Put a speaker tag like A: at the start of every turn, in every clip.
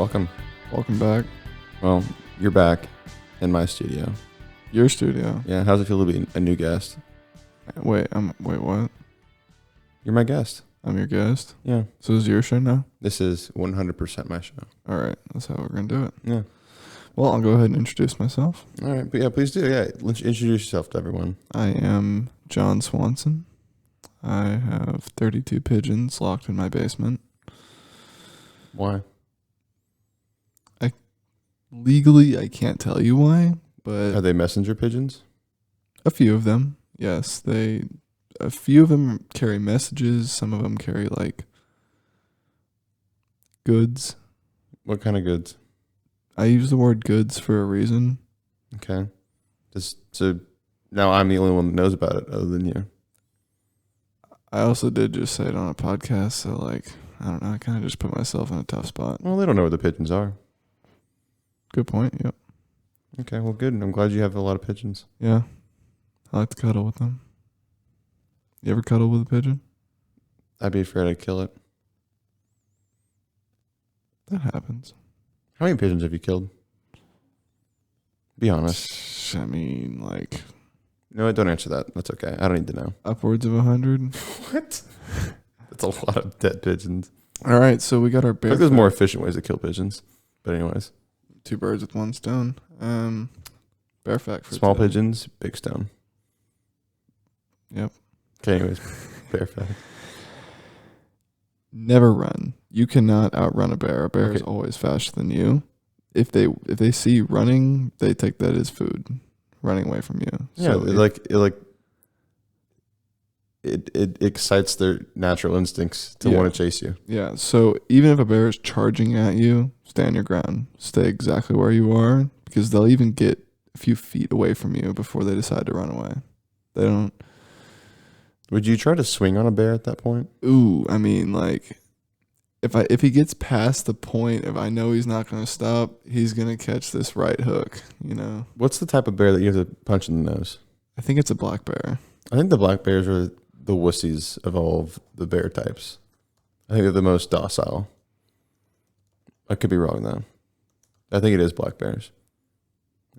A: welcome.
B: Welcome back.
A: Well, you're back in my studio.
B: Your studio.
A: Yeah, how's it feel to be a new guest?
B: Wait, what?
A: You're my guest.
B: I'm your guest?
A: Yeah.
B: So this is your show now?
A: This is 100% my show.
B: All right, that's how we're going to do it.
A: Yeah.
B: Well, I'll go ahead and introduce myself.
A: All right, but yeah, please do. Yeah, introduce yourself to everyone.
B: I am John Swanson. I have 32 pigeons locked in my basement.
A: Why?
B: Legally, I can't tell you why, but
A: Are they messenger pigeons?
B: a few of them, yes. A few of them carry messages. Some of them carry, like, goods.
A: What kind of goods?
B: I use the word goods for a reason.
A: Okay. So now I'm the only one that knows about it other than you.
B: I also did just say it on a podcast, so, like, I don't know. I kind of just put myself in a tough spot.
A: Well, they don't know where the pigeons are.
B: Good point, yep.
A: Okay, well, good. I'm glad you have a lot of pigeons.
B: Yeah. I like to cuddle with them. You ever cuddle with a pigeon?
A: I'd be afraid I'd kill it.
B: That happens.
A: How many pigeons have you killed? Be honest.
B: I mean, like,
A: No, don't answer that. That's okay. I don't need to know.
B: upwards of 100.
A: What? That's a lot of dead pigeons.
B: All right, so we got our
A: I
B: bear.
A: think there's more efficient ways to kill pigeons. But anyways.
B: Two birds with one stone. Bear fact for
A: Small
B: today.
A: pigeons, big stone.
B: Yep.
A: Okay, anyways. Bear fact.
B: Never run. You cannot outrun a bear. A bear is
A: Okay.
B: always faster than you. If they see you running, they take that as food, running away from you.
A: Yeah,
B: So
A: it excites their natural instincts to
B: Yeah.
A: want to chase you.
B: Yeah, so even if a bear is charging at you, stand your ground. Stay exactly where you are, because they'll even get a few feet away from you before they decide to run away. They don't.
A: Would you try to swing on a bear at that point?
B: Ooh, I mean, like, if he gets past the point, if I know he's not going to stop, he's going to catch this right hook, you know?
A: What's the type of bear that you have to punch in the nose?
B: I think it's a black bear.
A: I think the black bears are the wussies of all of the bear types. I think they're the most docile. I could be wrong though. I think it is black bears.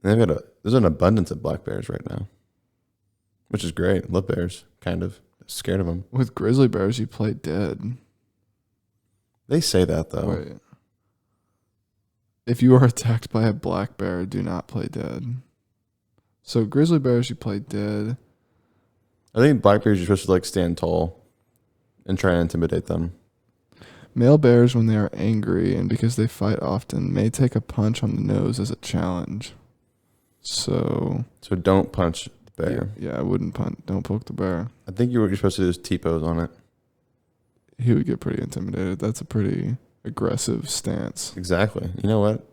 A: And there's an abundance of black bears right now, which is great. Love bears, kind of. Scared of them.
B: With grizzly bears, you play dead.
A: They say that though.
B: Wait. If you are attacked by a black bear, do not play dead. So grizzly bears, you play dead.
A: I think black bears you're supposed to like stand tall and try and intimidate them.
B: Male bears, when they are angry and because they fight often, may take a punch on the nose as a challenge. So
A: don't punch the bear.
B: yeah, I wouldn't punch. Don't poke the bear.
A: I think what you're supposed to do is T-pose on it.
B: He would get pretty intimidated. That's a pretty aggressive stance.
A: Exactly. You know what?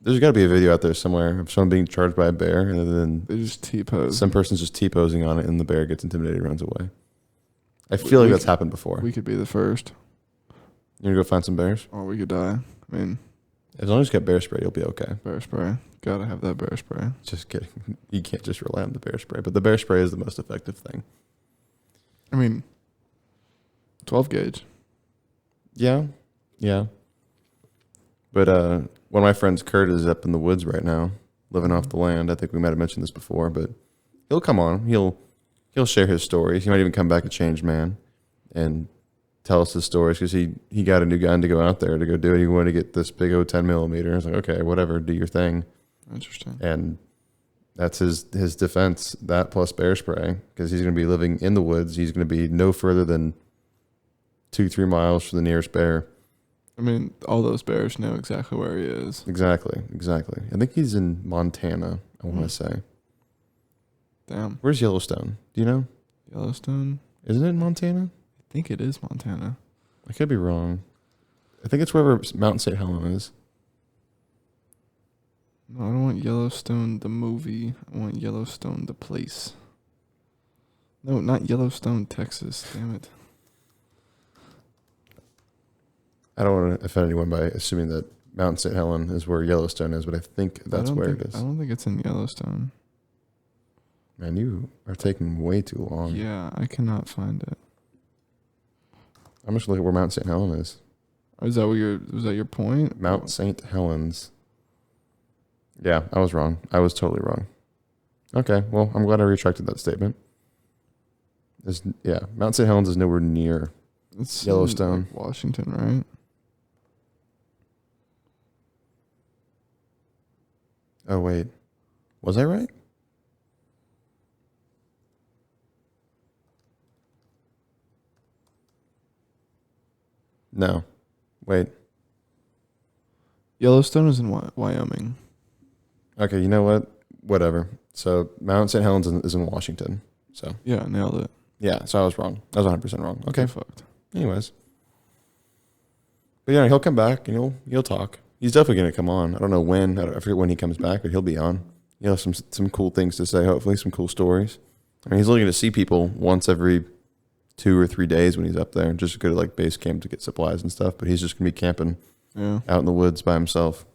A: There's got to be a video out there somewhere of someone being charged by a bear and then
B: They just T-pose.
A: some person's just T-posing on it and the bear gets intimidated and runs away. I feel like that's happened before.
B: We could be the first.
A: You gonna go find some bears?
B: Or we could die. I mean,
A: As long as you get bear spray, you'll be okay.
B: bear spray. Gotta have that bear spray.
A: Just kidding. You can't just rely on the bear spray, but the bear spray is the most effective thing.
B: I mean, 12 gauge.
A: Yeah. But one of my friends, Kurt, is up in the woods right now, living off the land. I think we might have mentioned this before, but he'll come on. He'll share his stories. He might even come back a changed man and tell us his stories because he got a new gun to go out there to go do it. He wanted to get this big old 10 millimeter. I was like, okay, whatever, do your thing.
B: Interesting.
A: And that's his defense, that plus bear spray, because he's going to be living in the woods. He's going to be no further than 2-3 miles from the nearest bear.
B: I mean, all those bears know exactly where he is.
A: Exactly. I think he's in Montana, I want to say.
B: Damn.
A: Where's Yellowstone? Do you know?
B: Yellowstone?
A: Isn't it in Montana?
B: I think it is Montana.
A: I could be wrong. I think it's wherever Mount St. Helena is.
B: No, I don't want Yellowstone the movie. I want Yellowstone the place. No, not Yellowstone, Texas. Damn it.
A: I don't want to offend anyone by assuming that Mount St. Helena is where Yellowstone is, but I think that's where it is.
B: I don't think it's in Yellowstone.
A: Man, you are taking way too long.
B: Yeah, I cannot find it.
A: I'm just looking at where Mount St. Helena is.
B: Was that your point?
A: Mount St. Helens. Yeah, I was wrong. I was totally wrong. Okay, well, I'm glad I retracted that statement. Mount St. Helens is nowhere near
B: It's
A: Yellowstone.
B: like Washington, right?
A: Oh, wait. Was I right? No. Wait.
B: Yellowstone is in Wyoming.
A: Okay, you know what? Whatever. So Mount St. Helens is in Washington. So
B: Yeah, nailed it.
A: yeah, so I was wrong. I was 100% wrong. Okay.
B: Get fucked.
A: Anyways. But yeah, he'll come back and he'll talk. He's definitely going to come on. I don't know when. I forget when he comes back, but he'll be on. He'll have some cool things to say, hopefully, some cool stories. I mean, he's only going to see people once every 2 or 3 days when he's up there, just go to like base camp to get supplies and stuff. But he's just going to be camping out in the woods by himself.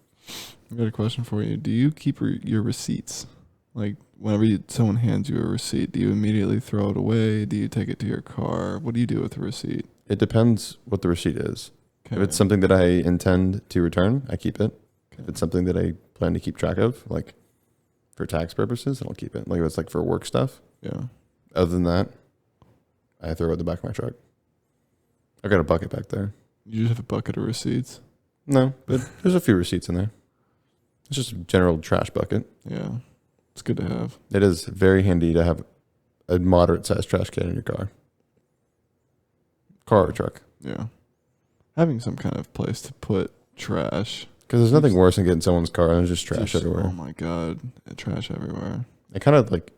B: I got a question for you. Do you keep your receipts? Like, whenever someone hands you a receipt, do you immediately throw it away? Do you take it to your car? What do you do with the receipt?
A: It depends what the receipt is.
B: Okay.
A: If it's something that I intend to return, I keep it.
B: Okay.
A: If it's something that I plan to keep track of, like for tax purposes, I don't keep it. Like if it's like for work stuff.
B: Yeah.
A: Other than that, I throw it in the back of my truck. I got a bucket back there.
B: You just have a bucket of receipts?
A: No, but there's a few receipts in there. It's just a general trash bucket.
B: Yeah. It's good to have.
A: It is very handy to have a moderate sized trash can in your car. Car or truck.
B: Yeah. Having some kind of place to put trash.
A: Because there's nothing worse than getting someone's car and there's just trash everywhere.
B: Oh my God. Trash everywhere.
A: It kind of like,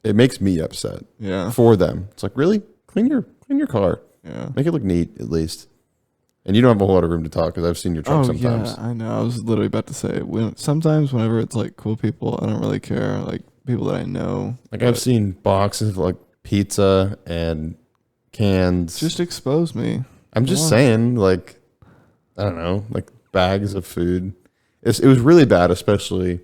A: it makes me upset.
B: Yeah.
A: For them. It's like, really? Clean your car.
B: Yeah.
A: Make it look neat, at least. And you don't have a whole lot of room to talk because I've seen your truck sometimes.
B: Yeah, I know. I was literally about to say, sometimes whenever it's like cool people, I don't really care. Like people that I know.
A: Like I've seen boxes of like pizza and cans.
B: Just expose me.
A: I'm just saying, like, I don't know, like bags of food. It was really bad, especially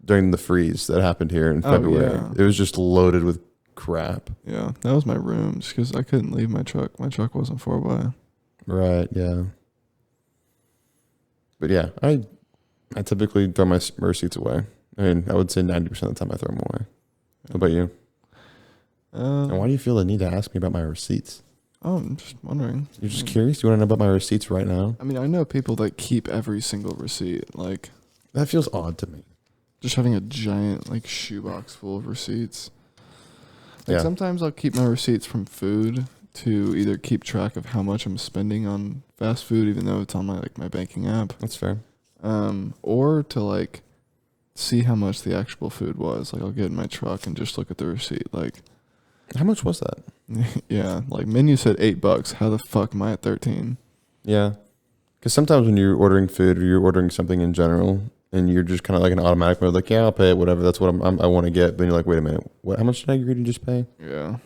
A: during the freeze that happened here in February.
B: Yeah.
A: It was just loaded with crap.
B: Yeah, that was my room just because I couldn't leave my truck. My truck wasn't 4x.
A: Right, yeah. But yeah, I typically throw my receipts away. I mean, I would say 90% of the time I throw them away. What about you? And why do you feel the need to ask me about my receipts?
B: Oh, I'm just wondering.
A: You're just curious? You want to know about my receipts right now?
B: I mean, I know people that keep every single receipt. Like,
A: That feels odd to me.
B: just having a giant, like, shoebox full of receipts. Like,
A: Yeah.
B: sometimes I'll keep my receipts from food to either keep track of how much I'm spending on fast food, even though it's on my banking app.
A: That's fair.
B: Or to, like, see how much the actual food was. Like, I'll get in my truck and just look at the receipt. Like,
A: How much was that?
B: yeah, like, menu said $8. How the fuck am I at 13?
A: Yeah. Because sometimes when you're ordering food or you're ordering something in general and you're just kind of like an automatic mode, like, yeah, I'll pay it, whatever. That's what I want to get. But you're like, wait a minute. How much did I agree to just pay?
B: Yeah.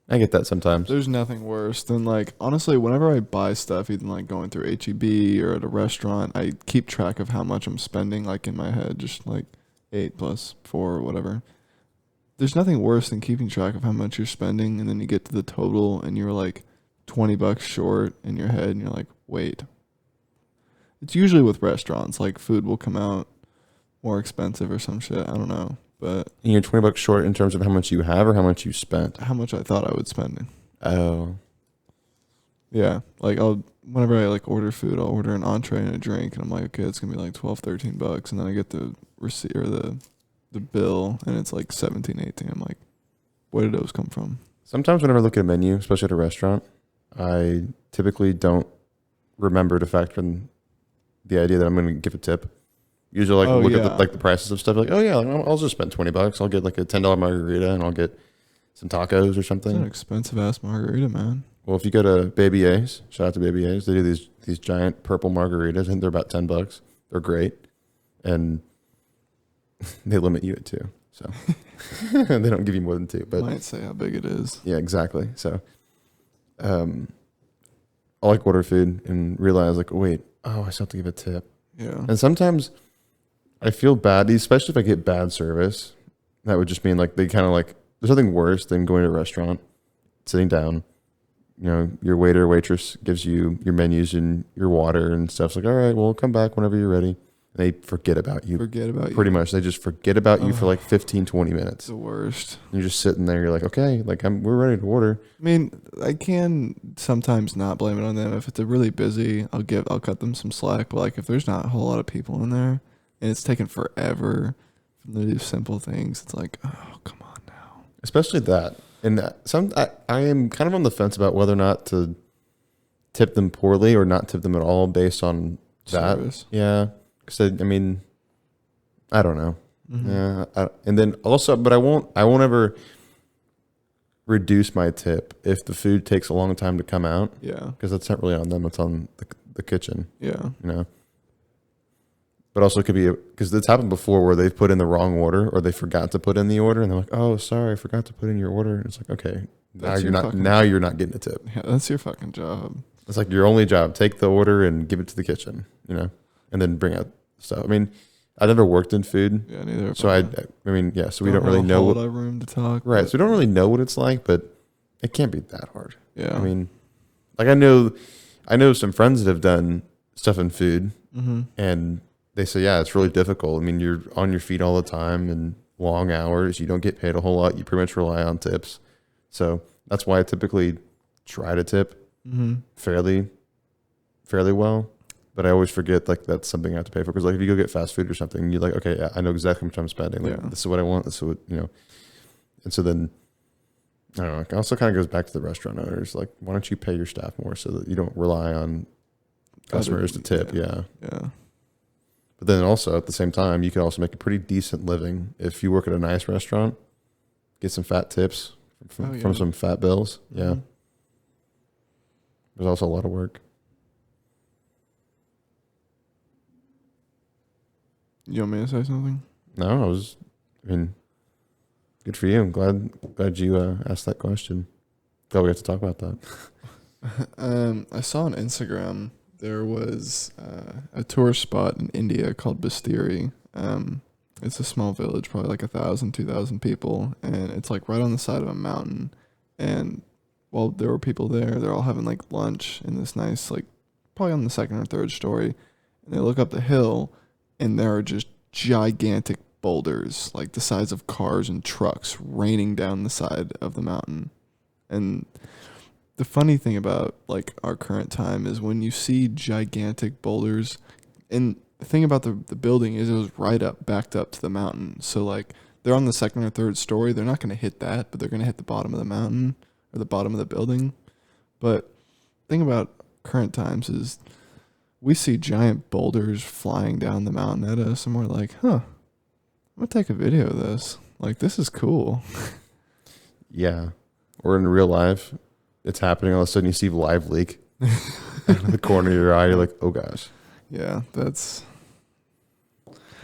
A: I get that sometimes.
B: There's nothing worse than, like, honestly, whenever I buy stuff, even like going through HEB or at a restaurant, I keep track of how much I'm spending, like, in my head, just like 8 plus 4 or whatever. There's nothing worse than keeping track of how much you're spending, and then you get to the total and you're like $20 short in your head, and you're like, wait. It's usually with restaurants, like food will come out more expensive or some shit. I don't know. But
A: And you're $20 short in terms of how much you have or how much you spent?
B: how much I thought I would spend.
A: Oh.
B: Yeah, like whenever I like order food, I'll order an entree and a drink, and I'm like, okay, it's gonna be like $12-13, and then I get the receipt or the bill, and it's like 17-18. I'm like, where did those come from?
A: Sometimes whenever I look at a menu, especially at a restaurant, I typically don't remember to factor in the idea that I'm going to give a tip. Usually, look at the prices of stuff. Like, oh yeah, I'll just spend $20. I'll get like a $10 margarita, and I'll get some tacos or something.
B: It's an expensive ass margarita, man.
A: Well, if you go to Baby A's, shout out to Baby A's, they do these giant purple margaritas. I think they're about $10. They're great, and they limit you at 2, so they don't give you more than 2. But
B: Might say how big it is.
A: yeah, exactly. So, I'll like order food and realize like, oh, wait, I still have to give a tip.
B: Yeah.
A: And sometimes I feel bad, especially if I get bad service. That would just mean like they kind of like, there's nothing worse than going to a restaurant, sitting down, your waiter or waitress gives you your menus and your water and stuff. It's like, all right, well, come back whenever you're ready. And they forget about you. Pretty much. They just forget about you for like 15, 20 minutes.
B: The worst.
A: And you're just sitting there. You're like, okay, like we're ready to order.
B: I mean, I can sometimes not blame it on them. If it's really busy, I'll cut them some slack. But like if there's not a whole lot of people in there and it's taking forever for them to do simple things, it's like, oh, come on now.
A: Especially that. And I am kind of on the fence about whether or not to tip them poorly or not tip them at all based on that.
B: Service.
A: Yeah. Because I mean, I don't know.
B: Mm-hmm.
A: Yeah. And then also, but I won't ever reduce my tip if the food takes a long time to come out.
B: Yeah.
A: Because that's not really on them. It's on the kitchen.
B: Yeah.
A: But also it could be because it's happened before where they've put in the wrong order or they forgot to put in the order and they're like, "Oh, sorry, I forgot to put in your order." And it's like, okay, now you're not getting a tip.
B: Yeah, that's your fucking job.
A: It's like your only job. Take the order and give it to the kitchen, and then bring out stuff. I mean, I never worked in food.
B: Yeah, neither.
A: So I mean, yeah. So we don't really know
B: what room to talk.
A: Right. So we don't really know what it's like, but it can't be that hard.
B: Yeah.
A: I mean, like I know some friends that have done stuff in food, and they say, yeah, it's really difficult. I mean, you're on your feet all the time and long hours. You don't get paid a whole lot. You pretty much rely on tips. So that's why I typically try to tip fairly well. But I always forget like that's something I have to pay for. Because like if you go get fast food or something, you're like, okay, yeah, I know exactly how much I'm spending. Like, this is what I want. This is what, And so then, I don't know. It also kind of goes back to the restaurant owners. Like, why don't you pay your staff more so that you don't rely on customers to tip? Yeah. But then also at the same time, you can also make a pretty decent living if you work at a nice restaurant, get some fat tips from some fat bills. Yeah. There's also a lot of work.
B: You want me to say something?
A: No, good for you. I'm glad you asked that question. Glad we got to talk about that.
B: I saw on Instagram there was a tourist spot in India called Bastiri. It's a small village, probably like 1,000, 2,000 people, and it's like right on the side of a mountain. And while there were people there, they're all having like lunch in this nice, like probably on the second or third story, and they look up the hill, and there are just gigantic boulders, like the size of cars and trucks, raining down the side of the mountain. And the funny thing about like our current time is when you see gigantic boulders, and the thing about the building is it was backed up to the mountain. So like they're on the second or third story, they're not going to hit that, but they're going to hit the bottom of the mountain or the bottom of the building. But the thing about current times is we see giant boulders flying down the mountain at us, and we're like, I'm going to take a video of this. Like, this is cool.
A: Yeah. Or in real life, it's happening. All of a sudden, you see live leak out of the corner of your eye. You're like, oh gosh.
B: Yeah, that's.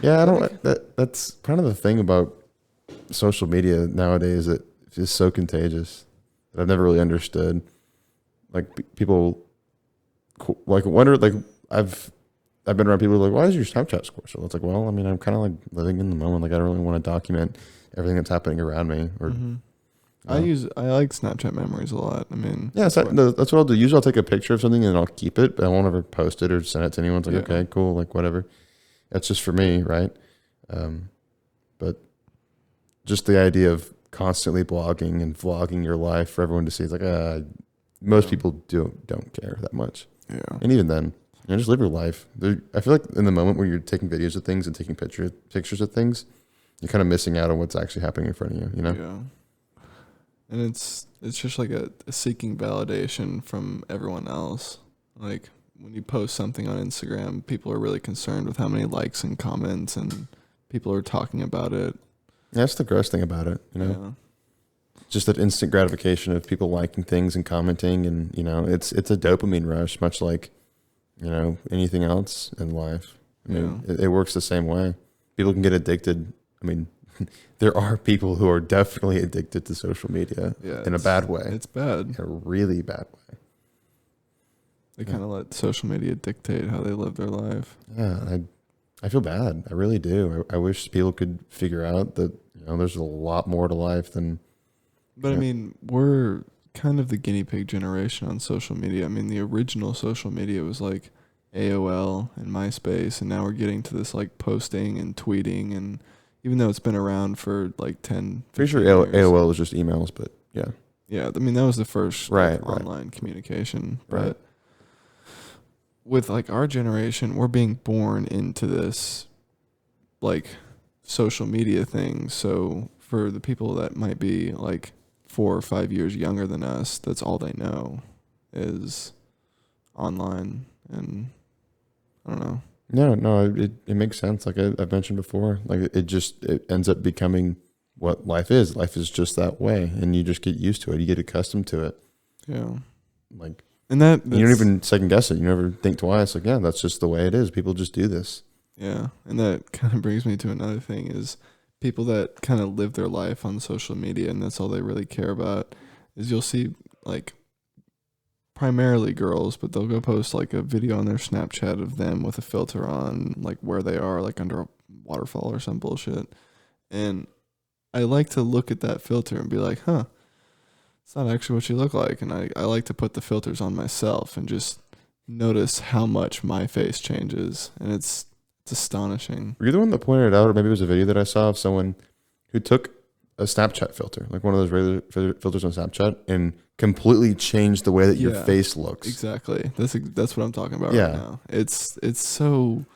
A: Yeah, that's kind of the thing about social media nowadays. That it's just so contagious that I've never really understood. Like people, like wonder, like I've been around people who are like, why is your Snapchat score so low? It's like, well, I mean, I'm kind of like living in the moment. Like I don't really want to document everything that's happening around me. Or
B: I like Snapchat memories a lot. I mean,
A: yeah, that's what I'll do. Usually I'll take a picture of something and I'll keep it, but I won't ever post it or send it to anyone. It's like, okay, cool, like whatever. That's just for me, right? But just the idea of constantly blogging and vlogging your life for everyone to see, it's like, most people don't care that much.
B: Yeah.
A: And even then, just live your life. I feel like in the moment where you're taking videos of things and taking pictures of things, you're kind of missing out on what's actually happening in front of you,
B: Yeah. And it's just like a seeking validation from everyone else. Like when you post something on Instagram, people are really concerned with how many likes and comments and people are talking about it.
A: That's the gross thing about it,
B: Yeah.
A: Just that instant gratification of people liking things and commenting, and it's a dopamine rush, much like anything else in life. I mean, it works the same way. People can get addicted. I mean, there are people who are definitely addicted to social media in a bad way.
B: It's bad.
A: In a really bad way.
B: They kind of let social media dictate how they live their life.
A: Yeah, I feel bad. I really do. I wish people could figure out that there's a lot more to life than.
B: But I mean, we're kind of the guinea pig generation on social media. I mean, the original social media was like AOL and MySpace, and now we're getting to this like posting and tweeting, and even though it's been around for like 10,
A: Pretty sure
B: 15 years.
A: AOL was just emails, but yeah.
B: Yeah, I mean, that was the first
A: Right,
B: like,
A: right.
B: online communication.
A: Right.
B: But with like our generation, we're being born into this like social media thing. So for the people that might be like 4 or 5 years younger than us, that's all they know is online. And I don't know.
A: No, it makes sense. Like I've mentioned before, like it ends up becoming what life is. Life is just that way, and you just get used to it. You get accustomed to it.
B: Yeah.
A: Like,
B: and
A: you don't even second guess it. You never think twice. Like, yeah, that's just the way it is. People just do this.
B: Yeah. And that kind of brings me to another thing is people that kind of live their life on social media and that's all they really care about is you'll see like primarily girls, but they'll go post like a video on their Snapchat of them with a filter on, like where they are, like under a waterfall or some bullshit. And I like to look at that filter and be like, huh, it's not actually what you look like. And I like to put the filters on myself and just notice how much my face changes. And it's astonishing.
A: Were you the one that pointed it out, or maybe it was a video that I saw of someone who took a Snapchat filter, like one of those regular filters on Snapchat, and completely changed the way that your face looks.
B: Exactly. That's what I'm talking about right now. It's so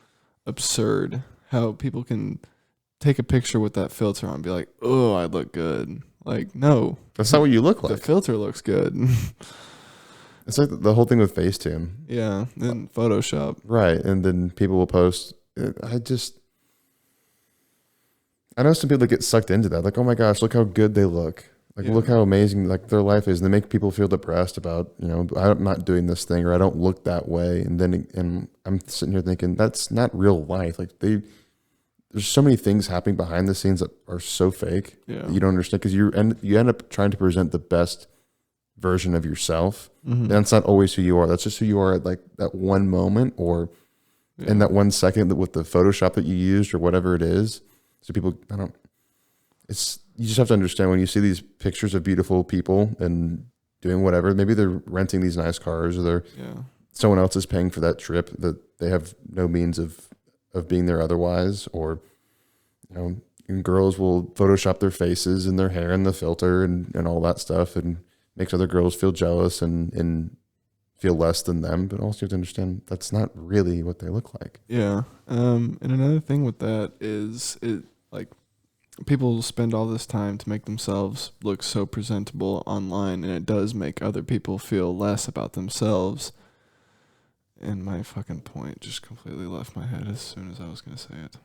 B: absurd how people can take a picture with that filter on and be like, oh, I look good. Like, no.
A: That's not what you look like.
B: The filter looks good.
A: It's like the whole thing with Facetune.
B: Yeah, and Photoshop.
A: Right, and then people will post. I know some people that get sucked into that. Like, oh my gosh, look how good they look. Like, look how amazing like their life is. And they make people feel depressed about, I'm not doing this thing, or I don't look that way. And I'm sitting here thinking that's not real life. Like there's so many things happening behind the scenes that are so fake that you don't understand, because you end up trying to present the best version of yourself. Mm-hmm. And that's not always who you are. That's just who you are at like that one moment, or in that 1 second with the Photoshop that you used or whatever it is. So people, you just have to understand when you see these pictures of beautiful people and doing whatever, maybe they're renting these nice cars, or someone else is paying for that trip that they have no means of being there otherwise. Or, and girls will Photoshop their faces and their hair and the filter and all that stuff, and makes other girls feel jealous and feel less than them. But also you have to understand that's not really what they look like.
B: Yeah. And another thing with that is people spend all this time to make themselves look so presentable online, and it does make other people feel less about themselves. And my fucking point just completely left my head as soon as I was going to say it.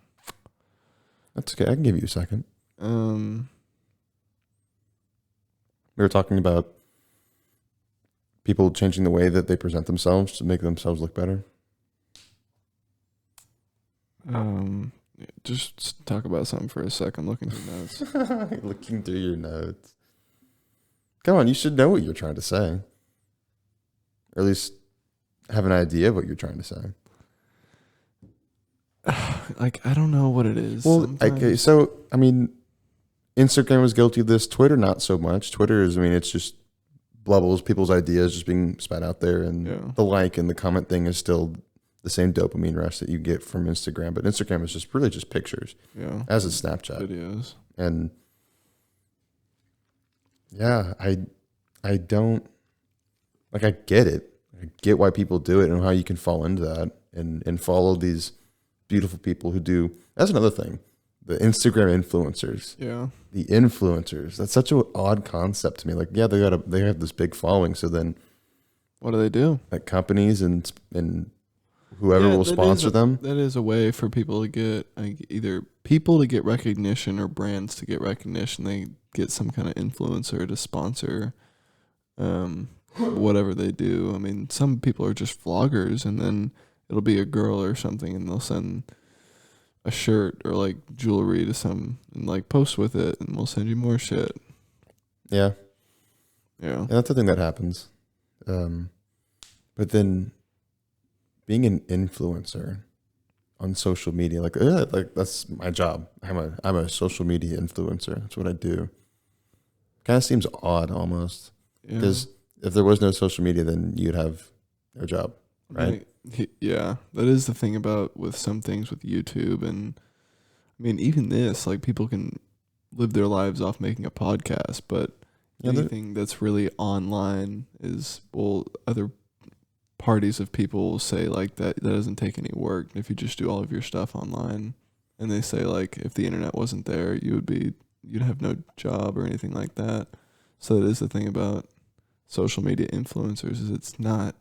A: That's okay. I can give you a second.
B: We
A: were talking about people changing the way that they present themselves to make themselves look better.
B: Just talk about something for a second. Looking through notes.
A: Looking through your notes. Come on, you should know what you're trying to say. Or at least have an idea of what you're trying to say.
B: I don't know what it is.
A: Well, okay, so, Instagram was guilty of this. Twitter, not so much. Twitter is, it's just bubbles, people's ideas just being spat out there. And the like and the comment thing is still the same dopamine rush that you get from Instagram. But Instagram is just really just pictures.
B: Yeah.
A: As is Snapchat.
B: Videos.
A: And yeah, I don't, I get it. I get why people do it and how you can fall into that and follow these beautiful people who do. That's another thing. The Instagram influencers.
B: Yeah.
A: The influencers. That's such an odd concept to me. Like, yeah, they have this big following. So then
B: what do they do?
A: Like companies and whoever will sponsor them.
B: That is a way for people to get either people to get recognition or brands to get recognition. They get some kind of influencer to sponsor whatever they do. Some people are just vloggers, and then it'll be a girl or something, and they'll send a shirt or like jewelry to some and like post with it, and we'll send you more shit.
A: Yeah.
B: Yeah.
A: And that's the thing that happens. But then being an influencer on social media, like that's my job. I'm a social media influencer. That's what I do. Kind of seems odd almost.
B: Yeah.
A: Because if there was no social media, then you'd have no job, right?
B: Yeah, that is the thing about with some things with YouTube, and I mean even this, like people can live their lives off making a podcast, but
A: Yeah,
B: anything that's really online is, well, other parties of people will say like that doesn't take any work if you just do all of your stuff online, and they say like if the internet wasn't there, you'd have no job or anything like that. So that is the thing about social media influencers, is it's not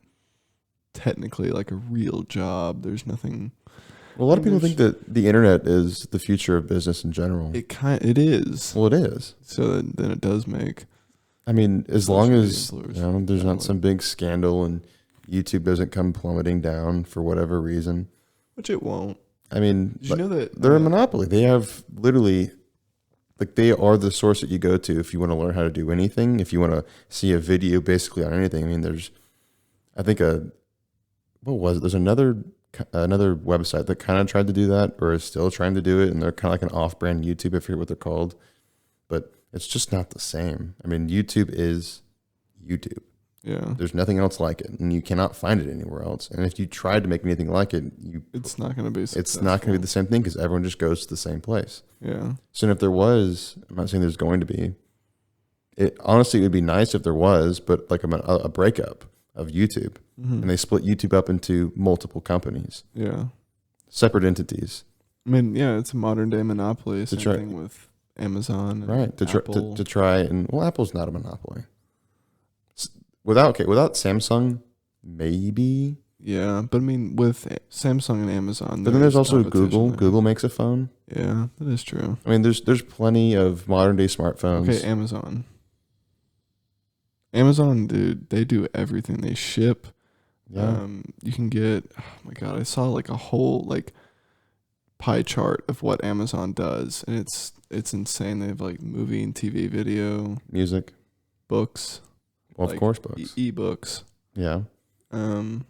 B: technically like a real job. There's nothing.
A: well, a lot of people think that the internet is the future of business in general.
B: It is.
A: Well, it is.
B: So then it does make.
A: I mean, as
B: Social
A: long
B: media
A: as
B: influencers
A: there's
B: that
A: not
B: way.
A: some big scandal and YouTube doesn't come plummeting down for whatever reason.
B: Which it won't.
A: I mean,
B: Did you know that
A: they're a monopoly. They have literally, like, they are the source that you go to if you want to learn how to do anything. If you want to see a video, basically on anything. I mean, there's, I think what was it? There's another website that kind of tried to do that, or is still trying to do it, and they're kind of like an off-brand YouTube. I forget what they're called, but it's just not the same. I mean, YouTube is YouTube.
B: Yeah.
A: There's nothing else like it, and you cannot find it anywhere else. And if you tried to make anything like it,
B: It's not going to be.
A: it's not going to be the same thing because everyone just goes to the same place.
B: Yeah.
A: So if there was, I'm not saying there's going to be. It honestly, it would be nice if there was, but like a breakup of YouTube,
B: Mm-hmm.
A: and they split YouTube up into multiple companies,
B: Yeah.
A: separate entities,
B: I mean, yeah, it's a modern day monopoly. Same
A: try-
B: thing with Amazon. And
A: right?
B: Apple.
A: To try and, well, Apple's not a monopoly. Without Samsung, maybe.
B: Yeah, but I mean, with Samsung and Amazon.
A: But then there's also
B: competition
A: Google.
B: there.
A: Google makes a phone.
B: Yeah, that is true.
A: I mean, there's plenty of modern day smartphones.
B: Okay, Amazon. Amazon, dude, they do everything. They ship.
A: Yeah.
B: You can get. Oh my god, I saw like a whole like pie chart of what Amazon does, and it's insane. They have like movie and TV, video,
A: Music.
B: books.
A: Well,
B: like
A: of course, books.
B: E-books.
A: Yeah.
B: Um,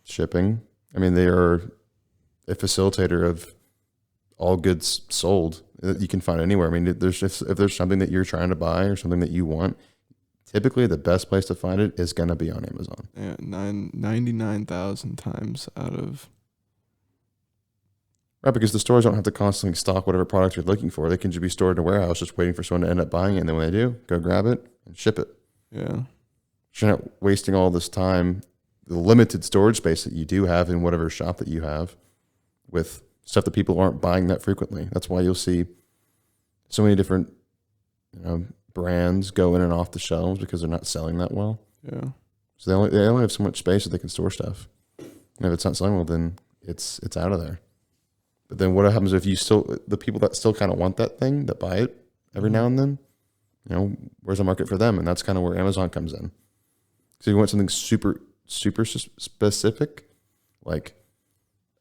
A: Shipping. I mean, they are a facilitator of all goods sold that you can find anywhere. I mean, if there's something that you're trying to buy or something that you want, typically the best place to find it is going to be on Amazon.
B: yeah, 99,000 times out of.
A: Right, because the stores don't have to constantly stock whatever product you're looking for. They can just be stored in a warehouse just waiting for someone to end up buying it. And then when they do, go grab it and ship it.
B: Yeah.
A: So you're not wasting all this time, the limited storage space that you do have in whatever shop that you have, with stuff that people aren't buying that frequently. That's why you'll see so many different, brands go in and off the shelves because they're not selling that well.
B: Yeah.
A: So they only have so much space that they can store stuff. And if it's not selling well, then it's out of there. But then what happens if the people that still kind of want that thing, that buy it every now and then, where's a market for them? And that's kind of where Amazon comes in. So you want something super, super specific, like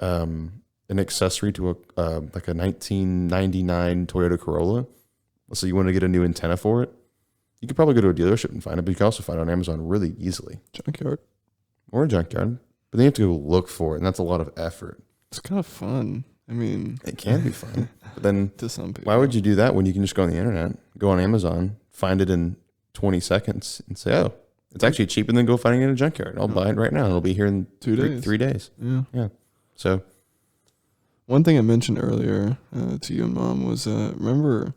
A: an accessory to like a 1999 Toyota Corolla. Let's say you want to get a new antenna for it. You could probably go to a dealership and find it, but you can also find it on Amazon really easily.
B: Junkyard.
A: Or a junkyard. But then you have to go look for it, and that's a lot of effort.
B: It's kind of fun. I mean,
A: It can be fun. But then
B: to some people.
A: why would you do that when you can just go on the internet, go on Amazon, find it in 20 seconds, and say, oh, it's actually cheaper than go finding it in a junkyard. I'll buy it right now. It'll be here in
B: 2 days.
A: 3 days.
B: Yeah.
A: So,
B: One thing I mentioned earlier to you and Mom was, remember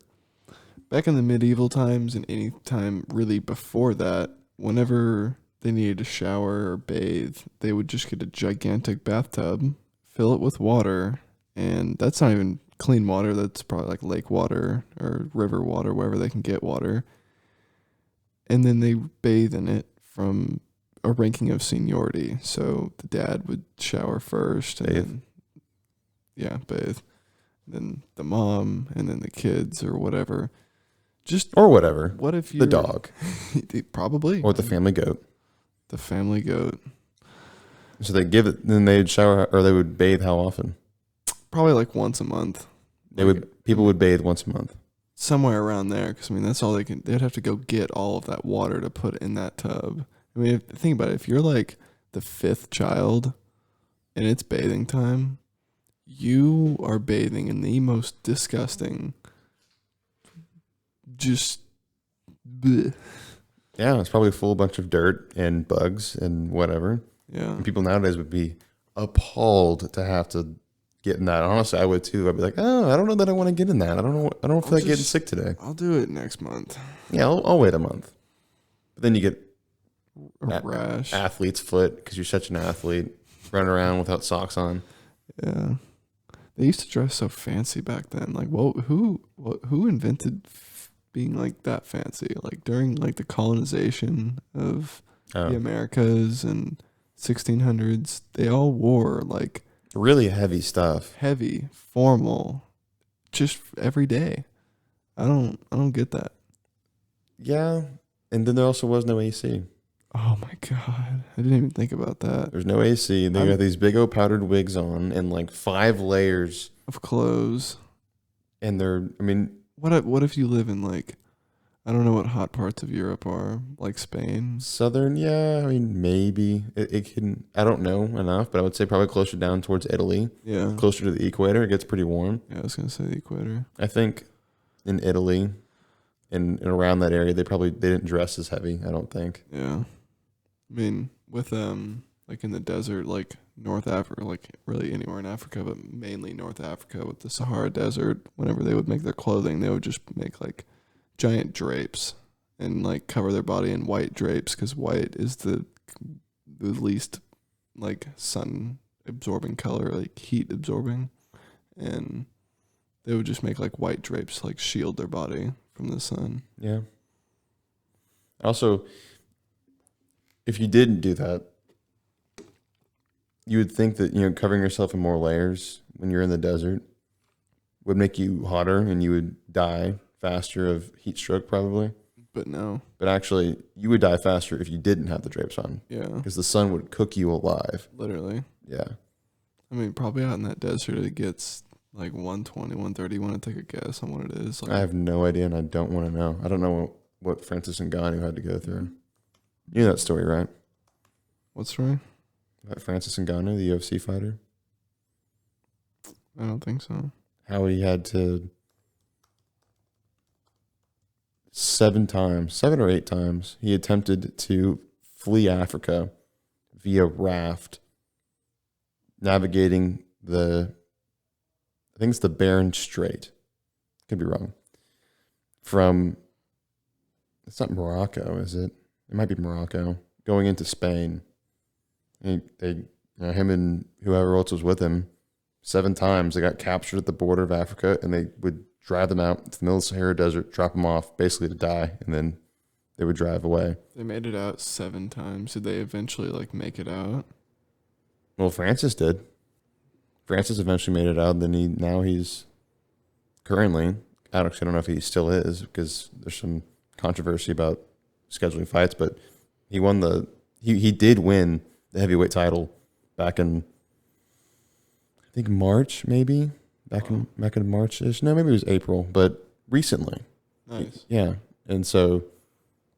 B: back in the medieval times and any time really before that, whenever they needed to shower or bathe, they would just get a gigantic bathtub, fill it with water, and that's not even clean water. That's probably like lake water or river water, wherever they can get water. And then they bathe in it from a ranking of seniority. So the dad would shower first and
A: Bathe.
B: then, yeah, bathe. Then the mom and then the kids or whatever. Just
A: or whatever.
B: what if you
A: The dog
B: probably
A: or the family goat.
B: the family goat.
A: So they give it, then they'd shower or they would bathe how often?
B: Probably like once a month.
A: People would bathe once a month.
B: Somewhere around there, because I mean that's all they can. They'd have to go get all of that water to put in that tub. I mean, think about it. If you're like the fifth child, and it's bathing time, you are bathing in the most disgusting. Just, bleh.
A: Yeah, it's probably full of a bunch of dirt and bugs and whatever.
B: Yeah.
A: And people nowadays would be appalled to have to get in that. Honestly, I would too. I'd be like, oh, I don't know that I want to get in that. I don't know. I don't feel like getting sick today.
B: I'll do it next month.
A: Yeah, I'll wait a month. But then you get
B: A rash.
A: athlete's foot because you're such an athlete, running around without socks on.
B: Yeah. They used to dress so fancy back then. Like, who invented being like that fancy? Like during like the colonization of the Americas and 1600s, they all wore like
A: really heavy stuff,
B: heavy, formal, just every day. I don't get that.
A: Yeah, and then there also was no AC.
B: Oh my god, I didn't even think about that.
A: There's no AC. They got these big old powdered wigs on and like 5 layers
B: of clothes.
A: And I mean,
B: what if you live in like, I don't know what hot parts of Europe are, like Spain?
A: Southern, yeah. I mean, maybe it can. I don't know enough, but I would say probably closer down towards Italy.
B: Yeah,
A: closer to the equator, it gets pretty warm.
B: Yeah, I was gonna say the equator.
A: I think in Italy and around that area, they didn't dress as heavy. I don't think.
B: Yeah. I mean, with like in the desert, like North Africa, like really anywhere in Africa, but mainly North Africa with the Sahara Desert, whenever they would make their clothing, they would just make like giant drapes and like cover their body in white drapes because white is the least like sun absorbing color, like heat absorbing, and they would just make like white drapes to like shield their body from the sun.
A: Yeah. Also, if you didn't do that, you would think that, covering yourself in more layers when you're in the desert would make you hotter and you would die faster of heat stroke probably.
B: But no.
A: But actually, you would die faster if you didn't have the drapes on.
B: Yeah.
A: Because the sun would cook you alive.
B: Literally.
A: Yeah.
B: I mean, probably out in that desert, it gets like 120, 130. You want to take a guess on what it is? Like,
A: I have no idea, and I don't want to know. I don't know what Francis Ngannou had to go through. You know that story, right?
B: What story?
A: About Francis Ngannou, the UFC fighter?
B: I don't think so.
A: How he had to 7 or 8 times, he attempted to flee Africa via raft, navigating I think it's the Bering Strait. Could be wrong. It's not Morocco, is it? It might be Morocco. Going into Spain. And him and whoever else was with him, 7 times they got captured at the border of Africa, and they would drive them out to the middle of the Sahara Desert, drop them off basically to die, and then they would drive away.
B: They made it out 7 times. Did they eventually like make it out?
A: Well, Francis did. Francis eventually made it out. Then he's currently, I don't know if he still is because there's some controversy about scheduling fights, but he won he did win the heavyweight title back in, I think March, maybe back in March-ish. No, maybe it was April, but recently.
B: Nice.
A: Yeah. And so,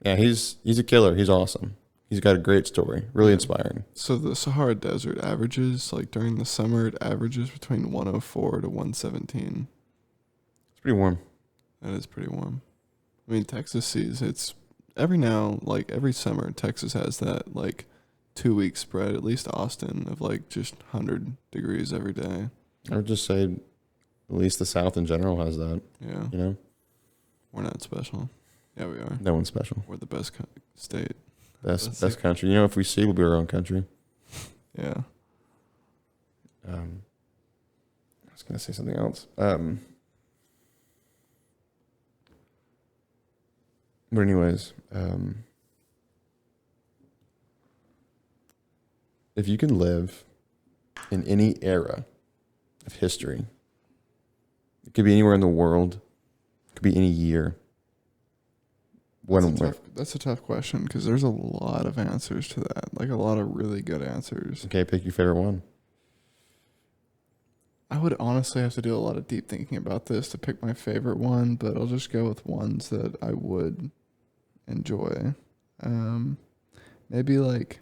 A: yeah, he's a killer. He's awesome. He's got a great story. Really inspiring.
B: So the Sahara Desert averages, like during the summer, it averages between 104 to 117.
A: It's pretty warm.
B: That is pretty warm. I mean, Texas sees it's every summer, Texas has that like 2-week spread, at least Austin, of like just 100 degrees every day.
A: I would just say at least the South in general has that.
B: Yeah. We're not special. Yeah, we are.
A: No one's special.
B: We're the best state.
A: Best country. If we see, we'll be our own country.
B: Yeah.
A: I was going to say something else. But anyways, if you can live in any era of history, it could be anywhere in the world, it could be any year.
B: That's a tough question because there's a lot of answers to that, like a lot of really good answers.
A: Okay, pick your favorite one.
B: I would honestly have to do a lot of deep thinking about this to pick my favorite one, but I'll just go with ones that I would enjoy. Maybe like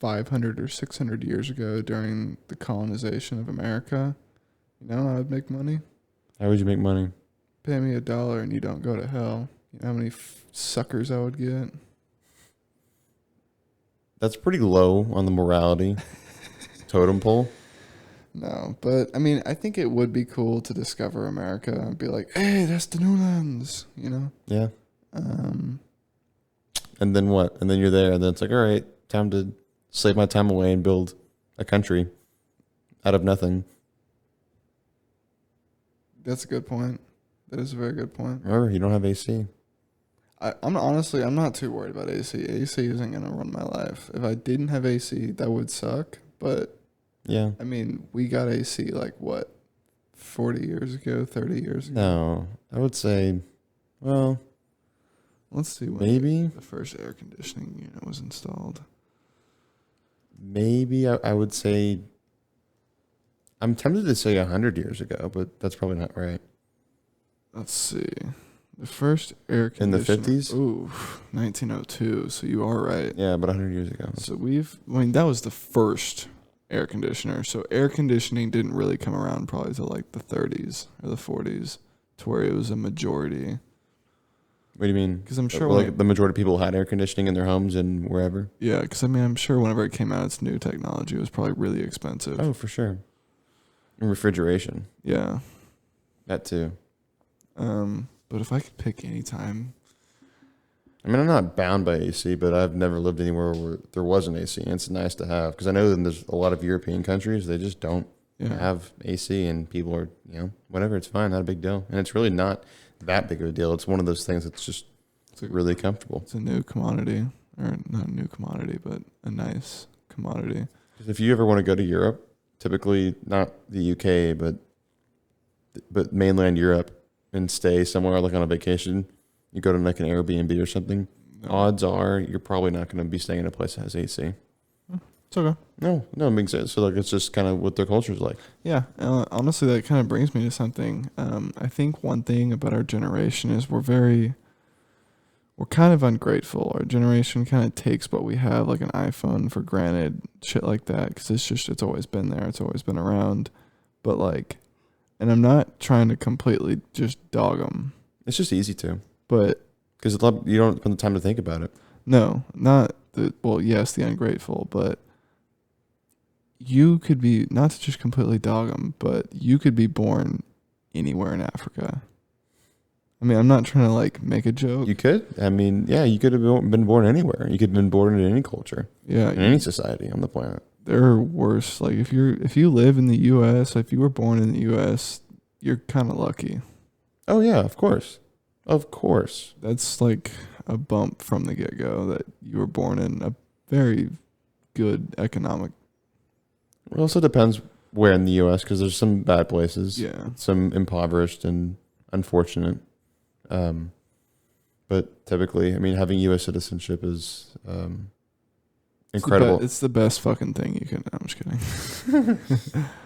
B: 500 or 600 years ago during the colonization of America. I would make money.
A: How would you make money?
B: pay me $1 and you don't go to hell, you know how many suckers I would get?
A: That's pretty low on the morality totem pole.
B: No, but I mean, I think it would be cool to discover America and be like, hey, that's the new lands, you know?
A: Yeah.
B: Um,
A: And then what? And then you're there, and then it's like, all right, time to save my time away and build a country out of nothing.
B: that's a good point. That is a very good point.
A: Remember, you don't have AC.
B: I'm honestly, I'm not too worried about AC. AC isn't going to run my life. If I didn't have AC, that would suck. But,
A: Yeah.
B: I mean, we got AC like, what, 40 years ago, 30 years ago?
A: No, I would say, well,
B: Let's see when
A: maybe,
B: the first air conditioning unit was installed.
A: maybe I would say, I'm tempted to say 100 years ago, but that's probably not right.
B: Let's see. The first air
A: In the
B: conditioner.
A: 50s?
B: Ooh, 1902. So you are right.
A: Yeah, but 100 years ago.
B: So that was the first air conditioner. So air conditioning didn't really come around probably till like the 30s or the 40s to where it was a majority.
A: What do you mean?
B: Because I'm sure
A: Like the majority of people had air conditioning in their homes and wherever?
B: yeah, because I mean, I'm sure whenever it came out, it's new technology. It was probably really expensive.
A: Oh, for sure. And refrigeration.
B: Yeah.
A: That too.
B: But if I could pick any time,
A: I mean, I'm not bound by AC, but I've never lived anywhere where there was an AC, and it's nice to have. Because I know that there's a lot of European countries, they just don't
B: yeah,
A: have AC, and people are, whatever, it's fine, not a big deal. And it's really not that big of a deal. It's one of those things that's just really comfortable.
B: it's a new commodity, or not a new commodity, but a nice commodity.
A: Because if you ever want to go to Europe, typically not the UK, but mainland Europe, and stay somewhere like on a vacation, you go to like an Airbnb or something,
B: No.
A: odds are you're probably not going to be staying in a place that has AC.
B: It's okay.
A: No, it makes sense. So like it's just kind of what their culture is like.
B: Yeah, honestly, that kind of brings me to something. I think one thing about our generation is we're kind of ungrateful. Our generation kind of takes what we have, like an iPhone, for granted, shit like that, because it's always been there, it's always been around. But like, and I'm not trying to completely just dog them,
A: It's just easy to,
B: but
A: because you don't spend the time to think about it.
B: no, not the, well, yes, the ungrateful, but you could be, not to just completely dog them, but you could be born anywhere in Africa. I mean, I'm not trying to like make a joke.
A: You could. I mean, yeah, you could have been born anywhere. You could have been born in any culture,
B: Yeah,
A: in any society on the planet.
B: there are worse. Like if you live in the U.S., if you were born in the U.S., you're kind of lucky.
A: Oh yeah, of course.
B: That's like a bump from the get-go that you were born in a very good economic.
A: It also depends where in the U.S. because there's some bad places,
B: Yeah,
A: some impoverished and unfortunate. But typically, I mean, having U.S. citizenship is incredible.
B: It's the best fucking thing you can. I'm just kidding.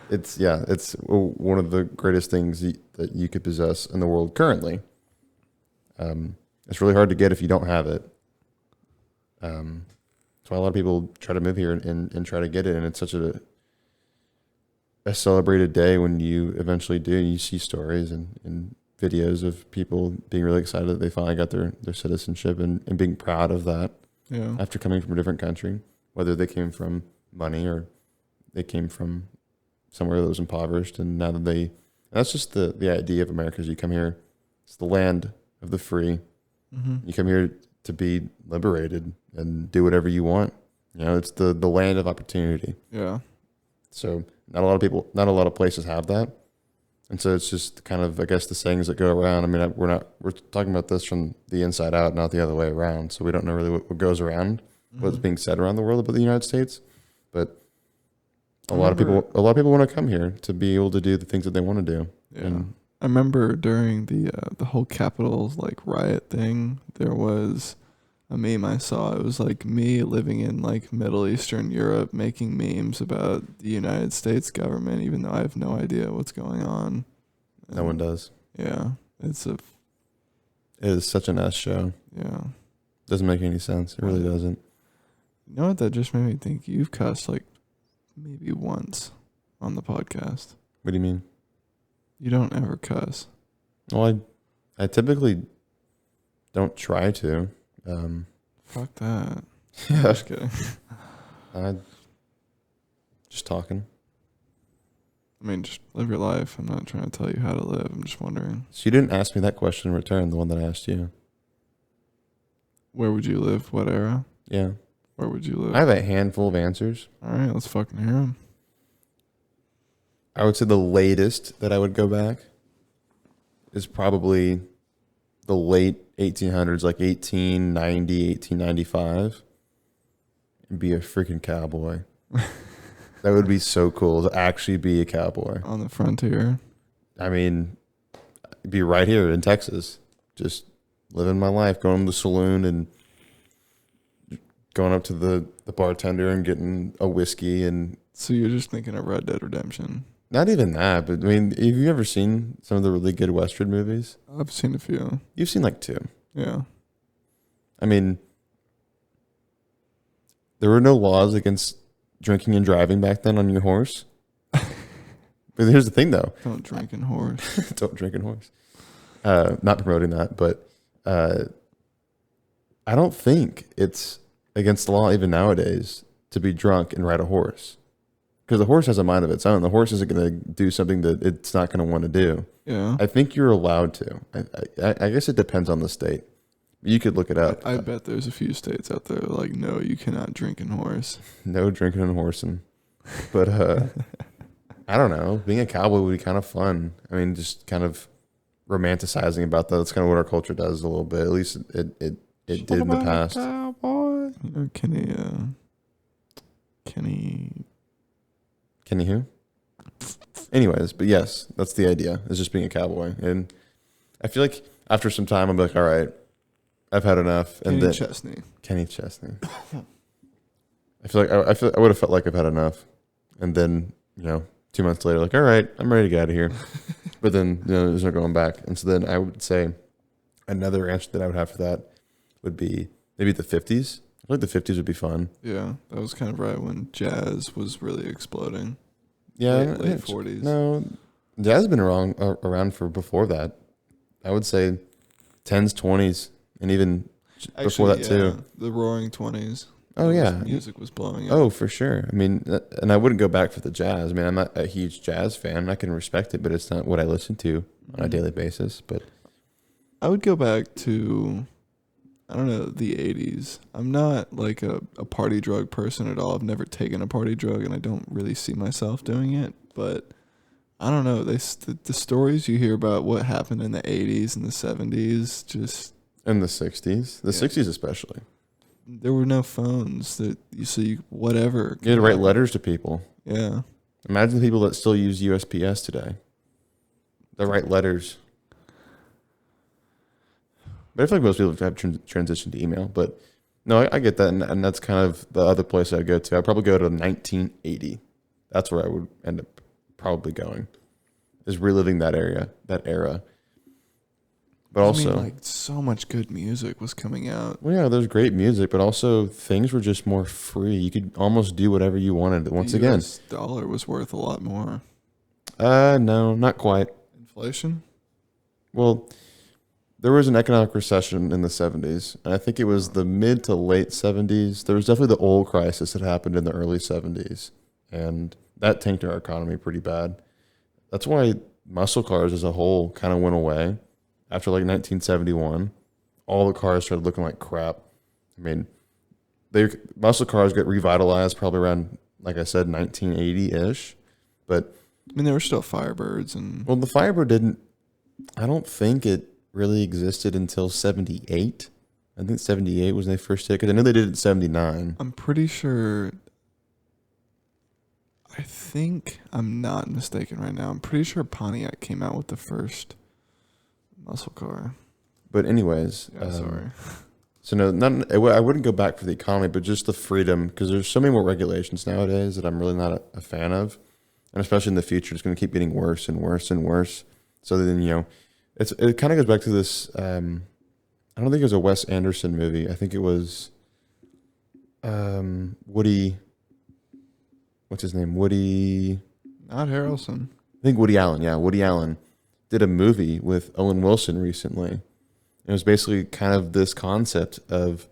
A: It's one of the greatest things that you could possess in the world currently. It's really hard to get if you don't have it. That's why a lot of people try to move here and try to get it, and it's such a celebrated day when you eventually do. You see stories and videos of people being really excited that they finally got their citizenship and being proud of that
B: Yeah,
A: after coming from a different country, whether they came from money or they came from somewhere that was impoverished. And now that that's just the idea of America is you come here, it's the land of the free.
B: mm-hmm.
A: You come here to be liberated and do whatever you want. It's the land of opportunity.
B: Yeah,
A: So not a lot of places have that. And so it's just kind of, I guess, the sayings that go around. I mean, we're talking about this from the inside out, not the other way around. So we don't know really what goes around, what's being said around the world about the United States. But a lot of people want to come here to be able to do the things that they want to do.
B: Yeah.
A: And
B: I remember during the whole Capitol like riot thing, there was a meme I saw. It was like me living in like Middle Eastern Europe making memes about the United States government, even though I have no idea what's going on.
A: no one does.
B: Yeah,
A: It is such an S show.
B: yeah.
A: Doesn't make any sense. It really doesn't.
B: You know what that just made me think? You've cussed like maybe once on the podcast.
A: What do you mean?
B: You don't ever cuss.
A: Well, I typically don't try to.
B: Fuck that.
A: Yeah.
B: Just kidding.
A: Just talking.
B: I mean, just live your life. I'm not trying to tell you how to live. I'm just wondering,
A: So you didn't ask me that question in return, the one that I asked you.
B: where would you live? What era?
A: Yeah.
B: Where would you live?
A: I have a handful of answers.
B: All right, let's fucking hear them.
A: I would say the latest that I would go back is probably the late 1800s, like 1890, 1895, and be a freaking cowboy. That would be so cool to actually be a cowboy.
B: On the frontier.
A: I mean, be right here in Texas, just living my life, going to the saloon and going up to the bartender and getting a whiskey. And
B: So you're just thinking of Red Dead Redemption.
A: not even that, but I mean, have you ever seen some of the really good Western movies?
B: I've seen a few.
A: You've seen like two.
B: Yeah.
A: I mean, there were no laws against drinking and driving back then on your horse. But here's the thing, though.
B: Don't drink and horse.
A: Don't drink and horse. Not promoting that, but I don't think it's against the law even nowadays to be drunk and ride a horse. Because the horse has a mind of its own. The horse isn't going to do something that it's not going to want to do.
B: Yeah.
A: I think you're allowed to. I guess it depends on the state. You could look it up.
B: I bet there's a few states out there like, no, you cannot drink and horse.
A: No drinking and horsing. But I don't know. Being a cowboy would be kind of fun. I mean, just kind of romanticizing about that. That's kind of what our culture does a little bit. At least it did in the past.
B: Cowboy. You know,
A: Kenny who? Anyways, but yes, that's the idea. Is just being a cowboy. And I feel like after some time, I'm like, all right, I've had enough. And
B: Kenny
A: then
B: Chesney.
A: Kenny Chesney. I feel like I would have felt like I've had enough. And then, 2 months later, like, all right, I'm ready to get out of here. But then, there's no going back. And so then I would say another answer that I would have for that would be maybe the 50s. I feel like the 50s would be fun.
B: Yeah, that was kind of right when jazz was really exploding.
A: Yeah.
B: Late 40s.
A: No, jazz has been around for before that. I would say 10s, 20s, and even before that too.
B: The Roaring 20s.
A: Oh, yeah.
B: Music was blowing up.
A: Oh, for sure. I mean, and I wouldn't go back for the jazz. I mean, I'm not a huge jazz fan. I can respect it, but it's not what I listen to on a daily basis. But
B: I would go back to, I don't know, the 80s. I'm not like a party drug person at all. I've never taken a party drug, and I don't really see myself doing it. But I don't know. The stories you hear about what happened in the 80s and the 70s, just...
A: in the 60s, the 60s especially.
B: There were no phones that whatever.
A: You had to write letters to people.
B: Yeah.
A: Imagine the people that still use USPS today. They write letters. But I feel like most people have transitioned to email. But no, I get that. And that's kind of the other place I'd go to. I'd probably go to 1980. That's where I would end up probably going, is reliving that era. But also,
B: like, so much good music was coming out.
A: Well, yeah, there's great music, but also things were just more free. You could almost do whatever you wanted. Once again,
B: the dollar was worth a lot more.
A: No, not quite.
B: Inflation?
A: Well, there was an economic recession in the 70s, and I think it was the mid to late 70s. There was definitely the oil crisis that happened in the early 70s, and that tanked our economy pretty bad. That's why muscle cars as a whole kind of went away. After like 1971, all the cars started looking like crap. I mean, muscle cars got revitalized probably around, like I said, 1980-ish. But
B: I mean, there were still Firebirds and...
A: Well, the Firebird I don't think it really existed until 78. I think 78 was when they first hit it. I know they did it in 79.
B: I'm pretty sure... I think I'm not mistaken right now. I'm pretty sure Pontiac came out with the first... muscle car.
A: But anyways,
B: yeah, sorry.
A: So no, I wouldn't go back for the economy, but just the freedom, because there's so many more regulations nowadays that I'm really not a fan of, and especially in the future, it's going to keep getting worse and worse and worse. So then it kind of goes back to this. I don't think it was a Wes Anderson movie. I think it was Woody. What's his name? Woody.
B: Not Harrelson.
A: I think Woody Allen. Yeah, Woody Allen did a movie with Owen Wilson recently. It was basically kind of this concept of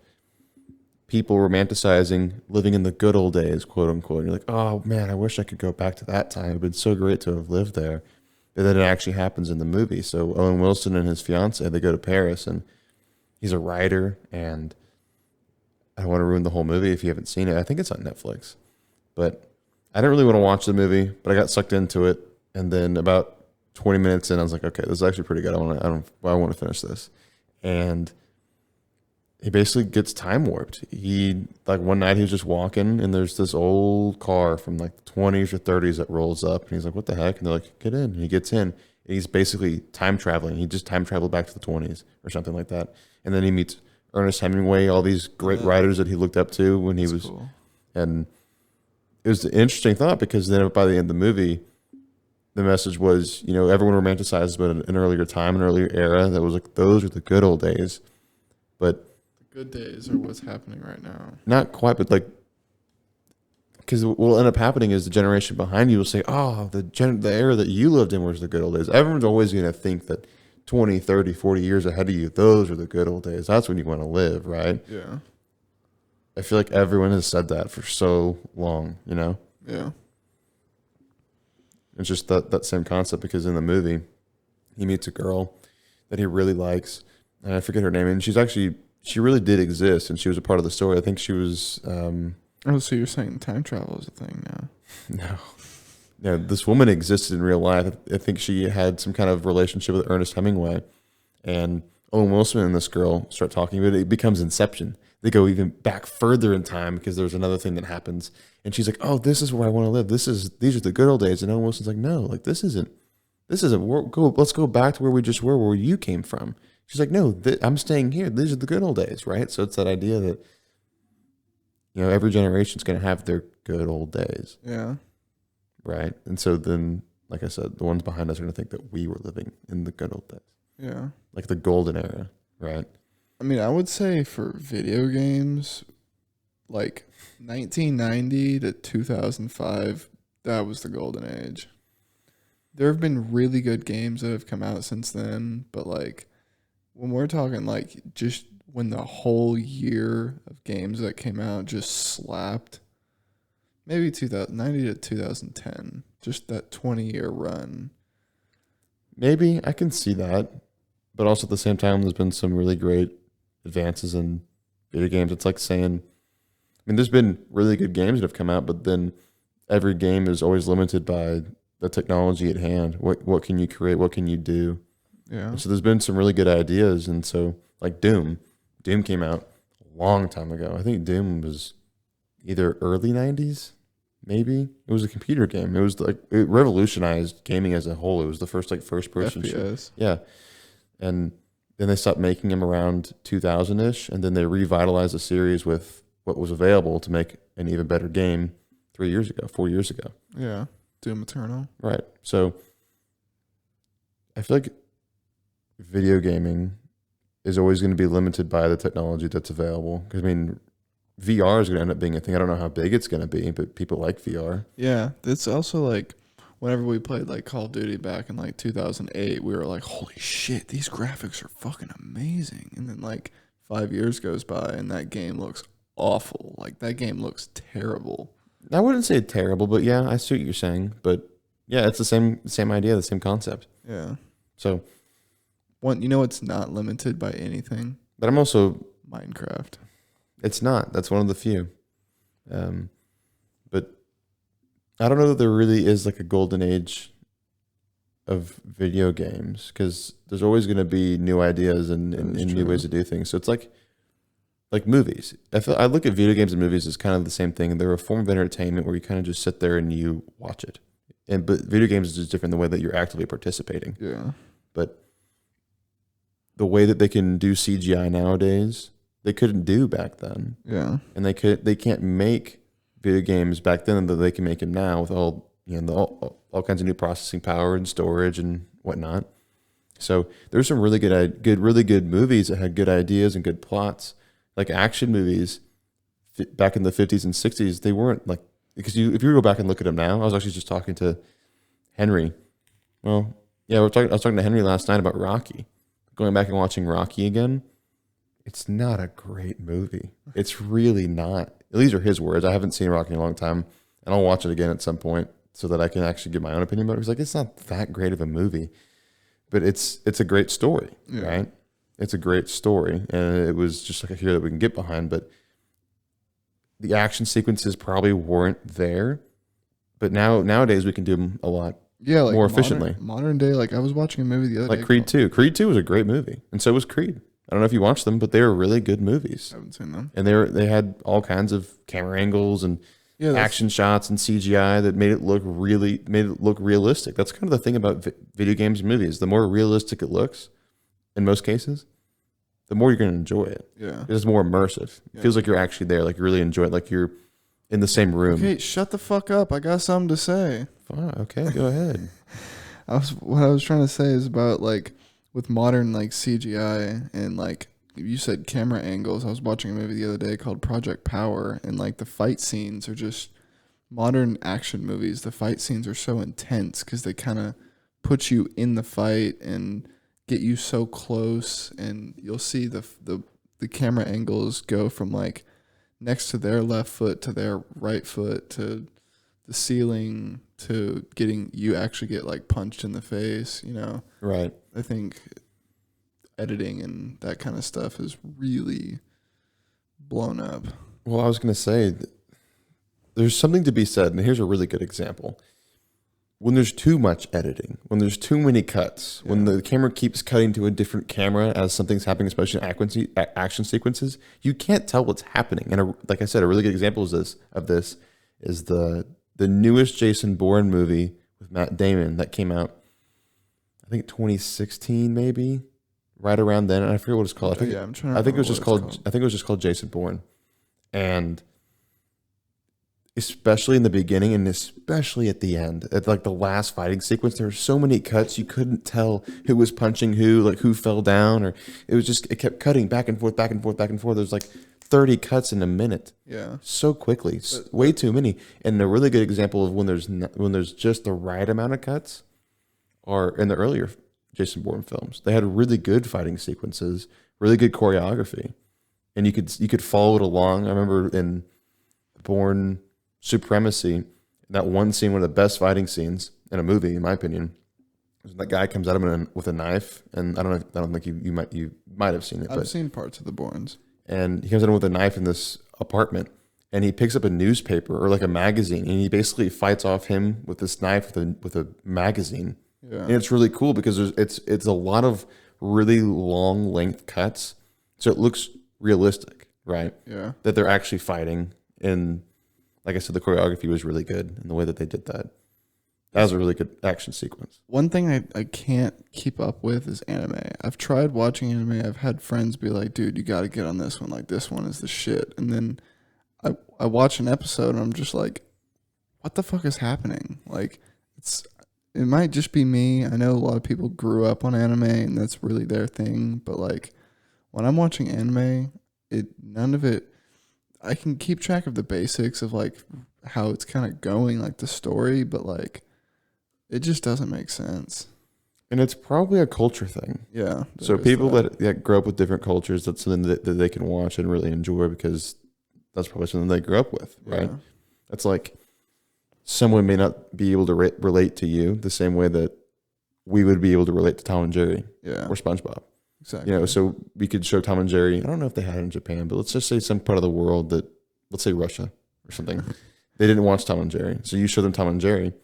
A: people romanticizing living in the good old days, quote unquote. You're like, oh man, I wish I could go back to that time. It'd been so great to have lived there. And then it actually happens in the movie. So Owen Wilson and his fiance, they go to Paris, and he's a writer. And I don't want to ruin the whole movie if you haven't seen it. I think it's on Netflix. But I didn't really want to watch the movie, but I got sucked into it. And then about 20 minutes in, I was like, okay, this is actually pretty good. I want to finish this. And he basically gets time warped. He, like, one night he was just walking, and there's this old car from like the 20s or 30s that rolls up, and he's like, what the heck? And they're like, get in. And he gets in, and he's basically time traveling. He just time traveled back to the 20s or something like that. And then he meets Ernest Hemingway, all these great writers that he looked up to when he was cool. And it was an interesting thought, because then by the end of the movie, the message was, you know, everyone romanticizes but an earlier time, an earlier era. That was like, those are the good old days. But
B: the good days are what's happening right now.
A: Not quite, but like, because what will end up happening is the generation behind you will say, oh, the era that you lived in was the good old days. Everyone's always going to think that 20, 30, 40 years ahead of you, those are the good old days. That's when you want to live, right?
B: Yeah.
A: I feel like everyone has said that for so long, you know?
B: Yeah.
A: It's just that same concept, because in the movie, he meets a girl that he really likes, and I forget her name, and she really did exist, and she was a part of the story. I think she was...
B: Oh, so you're saying time travel is a thing now?
A: No, this woman existed in real life. I think she had some kind of relationship with Ernest Hemingway, and Owen Wilson and this girl start talking, but it becomes Inception. They go even back further in time, because there's another thing that happens, and she's like, "Oh, this is where I want to live. These are the good old days." And Owen Wilson's like, "No, like this isn't. Let's go back to where we just were, where you came from." She's like, "No, I'm staying here. These are the good old days, right?" So it's that idea that, you know, every generation's going to have their good old days.
B: Yeah.
A: Right. And so then, like I said, the ones behind us are going to think that we were living in the good old days.
B: Yeah.
A: Like the golden era, right?
B: I mean, I would say for video games, like 1990 to 2005, that was the golden age. There have been really good games that have come out since then, but like when we're talking like just when the whole year of games that came out just slapped, maybe 2090 to 2010, just that 20-year run.
A: Maybe I can see that, but also at the same time, there's been some really great advances in video games. It's like saying, I mean, there's been really good games that have come out, but then every game is always limited by the technology at hand. What can you create? What can you do?
B: Yeah.
A: And so there's been some really good ideas, and so like Doom came out a long time ago. I think Doom was either early 90s, maybe. It was a computer game. It was like, it revolutionized gaming as a whole. It was the first like first person
B: FPS.
A: Yeah. And then they stopped making them around 2000-ish, and then they revitalized the series with what was available to make an even better game 4 years ago.
B: Yeah. Doom Eternal.
A: Right. So I feel like video gaming is always going to be limited by the technology that's available. Because, I mean, VR is going to end up being a thing. I don't know how big it's going to be, but people like VR.
B: Yeah. It's also like whenever we played like Call of Duty back in like 2008, we were like, holy shit, these graphics are fucking amazing. And then like 5 years goes by and that game looks awful. Like that game looks terrible.
A: I wouldn't say terrible, but yeah, I see what you're saying. But yeah, it's the same idea, the same concept.
B: Yeah.
A: So
B: you know, it's not limited by anything.
A: But I'm also
B: Minecraft.
A: It's not. That's one of the few. But I don't know that there really is like a golden age of video games, because there's always going to be new ideas and new ways to do things. So it's like movies. I look at video games and movies as kind of the same thing. They're a form of entertainment where you kind of just sit there and you watch it. But video games is just different, the way that you're actively participating.
B: Yeah.
A: But the way that they can do CGI nowadays, they couldn't do back then.
B: Yeah.
A: And they can't make video games back then that they can make them now with all all kinds of new processing power and storage and whatnot. So there's some really good movies that had good ideas and good plots, like action movies back in the 50s and 60s. They weren't like, because if you go back and look at them now, I was actually just talking to Henry. Well, Yeah, I was talking to Henry last night about Rocky. Going back and watching Rocky again, it's not a great movie. It's really not. These are his words. I haven't seen Rocky in a long time, and I'll watch it again at some point so that I can actually give my own opinion about it. He's like, it's not that great of a movie, but it's a great story, right? It's a great story, and it was just like a hero that we can get behind. But the action sequences probably weren't there. But nowadays we can do them a lot
B: like
A: more efficiently.
B: Modern day, like I was watching a movie the other day.
A: Like Creed 2. Creed 2 was a great movie, and so was Creed. I don't know if you watched them, but they were really good movies.
B: I haven't seen them.
A: And they had all kinds of camera angles and action shots and CGI that made it look realistic. That's kind of the thing about video games and movies. The more realistic it looks, in most cases, the more you're going to enjoy it.
B: Yeah.
A: It's more immersive. It feels like you're actually there, like you really enjoy it, like you're in the same room.
B: Okay, shut the fuck up. I got something to say.
A: Fine, okay, go ahead.
B: What I was trying to say is about like with modern like CGI and like you said camera angles. I was watching a movie the other day called Project Power, and like the fight scenes are just modern action movies. The fight scenes are so intense because they kind of put you in the fight and get you so close, and you'll see the camera angles go from like next to their left foot to their right foot to the ceiling to getting you actually get like punched in the face, you know?
A: Right.
B: I think editing and that kind of stuff is really blown up.
A: Well, I was going to say, there's something to be said, and here's a really good example. When there's too much editing, when there's too many cuts, when the camera keeps cutting to a different camera as something's happening, especially in action sequences, you can't tell what's happening. And like I said, a really good example of this is the newest Jason Bourne movie with Matt Damon that came out, I think 2016 maybe, right around then. And I forget what it's called. I think it was just called Jason Bourne. And especially in the beginning and especially at the end, at like the last fighting sequence, there were so many cuts you couldn't tell who was punching who, like who fell down, or it kept cutting back and forth, back and forth, back and forth. There's like 30 cuts in a minute.
B: Yeah.
A: So quickly. Way too many. And a really good example of when there's just the right amount of cuts are in the earlier Jason Bourne films. They had really good fighting sequences, really good choreography. And you could follow it along. I remember in Bourne Supremacy, that one scene, one of the best fighting scenes in a movie, in my opinion, that guy comes at him with a knife, and I don't think you might have seen it.
B: I've seen parts of the Bournes.
A: And he comes in with a knife in this apartment, and he picks up a newspaper or like a magazine, and he basically fights off him with this knife with a magazine.
B: Yeah.
A: And it's really cool because it's a lot of really long length cuts, so it looks realistic, right?
B: Yeah.
A: That they're actually fighting, and like I said, the choreography was really good in the way that they did that. That was a really good action sequence.
B: One thing I can't keep up with is anime. I've tried watching anime. I've had friends be like, dude, you got to get on this one. Like, this one is the shit. And then I watch an episode and I'm just like, what the fuck is happening? Like, it might just be me. I know a lot of people grew up on anime and that's really their thing. But like, when I'm watching anime, none of it, I can keep track of the basics of like how it's kind of going, like the story, but like, it just doesn't make sense.
A: And it's probably a culture thing.
B: Yeah.
A: So people that grow up with different cultures, that's something that they can watch and really enjoy because that's probably something they grew up with, right?
B: Yeah.
A: That's like someone may not be able to relate to you the same way that we would be able to relate to Tom and Jerry or SpongeBob.
B: Exactly.
A: You know, so we could show Tom and Jerry. I don't know if they had it in Japan, but let's just say some part of the world that, let's say Russia or something. They didn't watch Tom and Jerry. So you show them Tom and Jerry.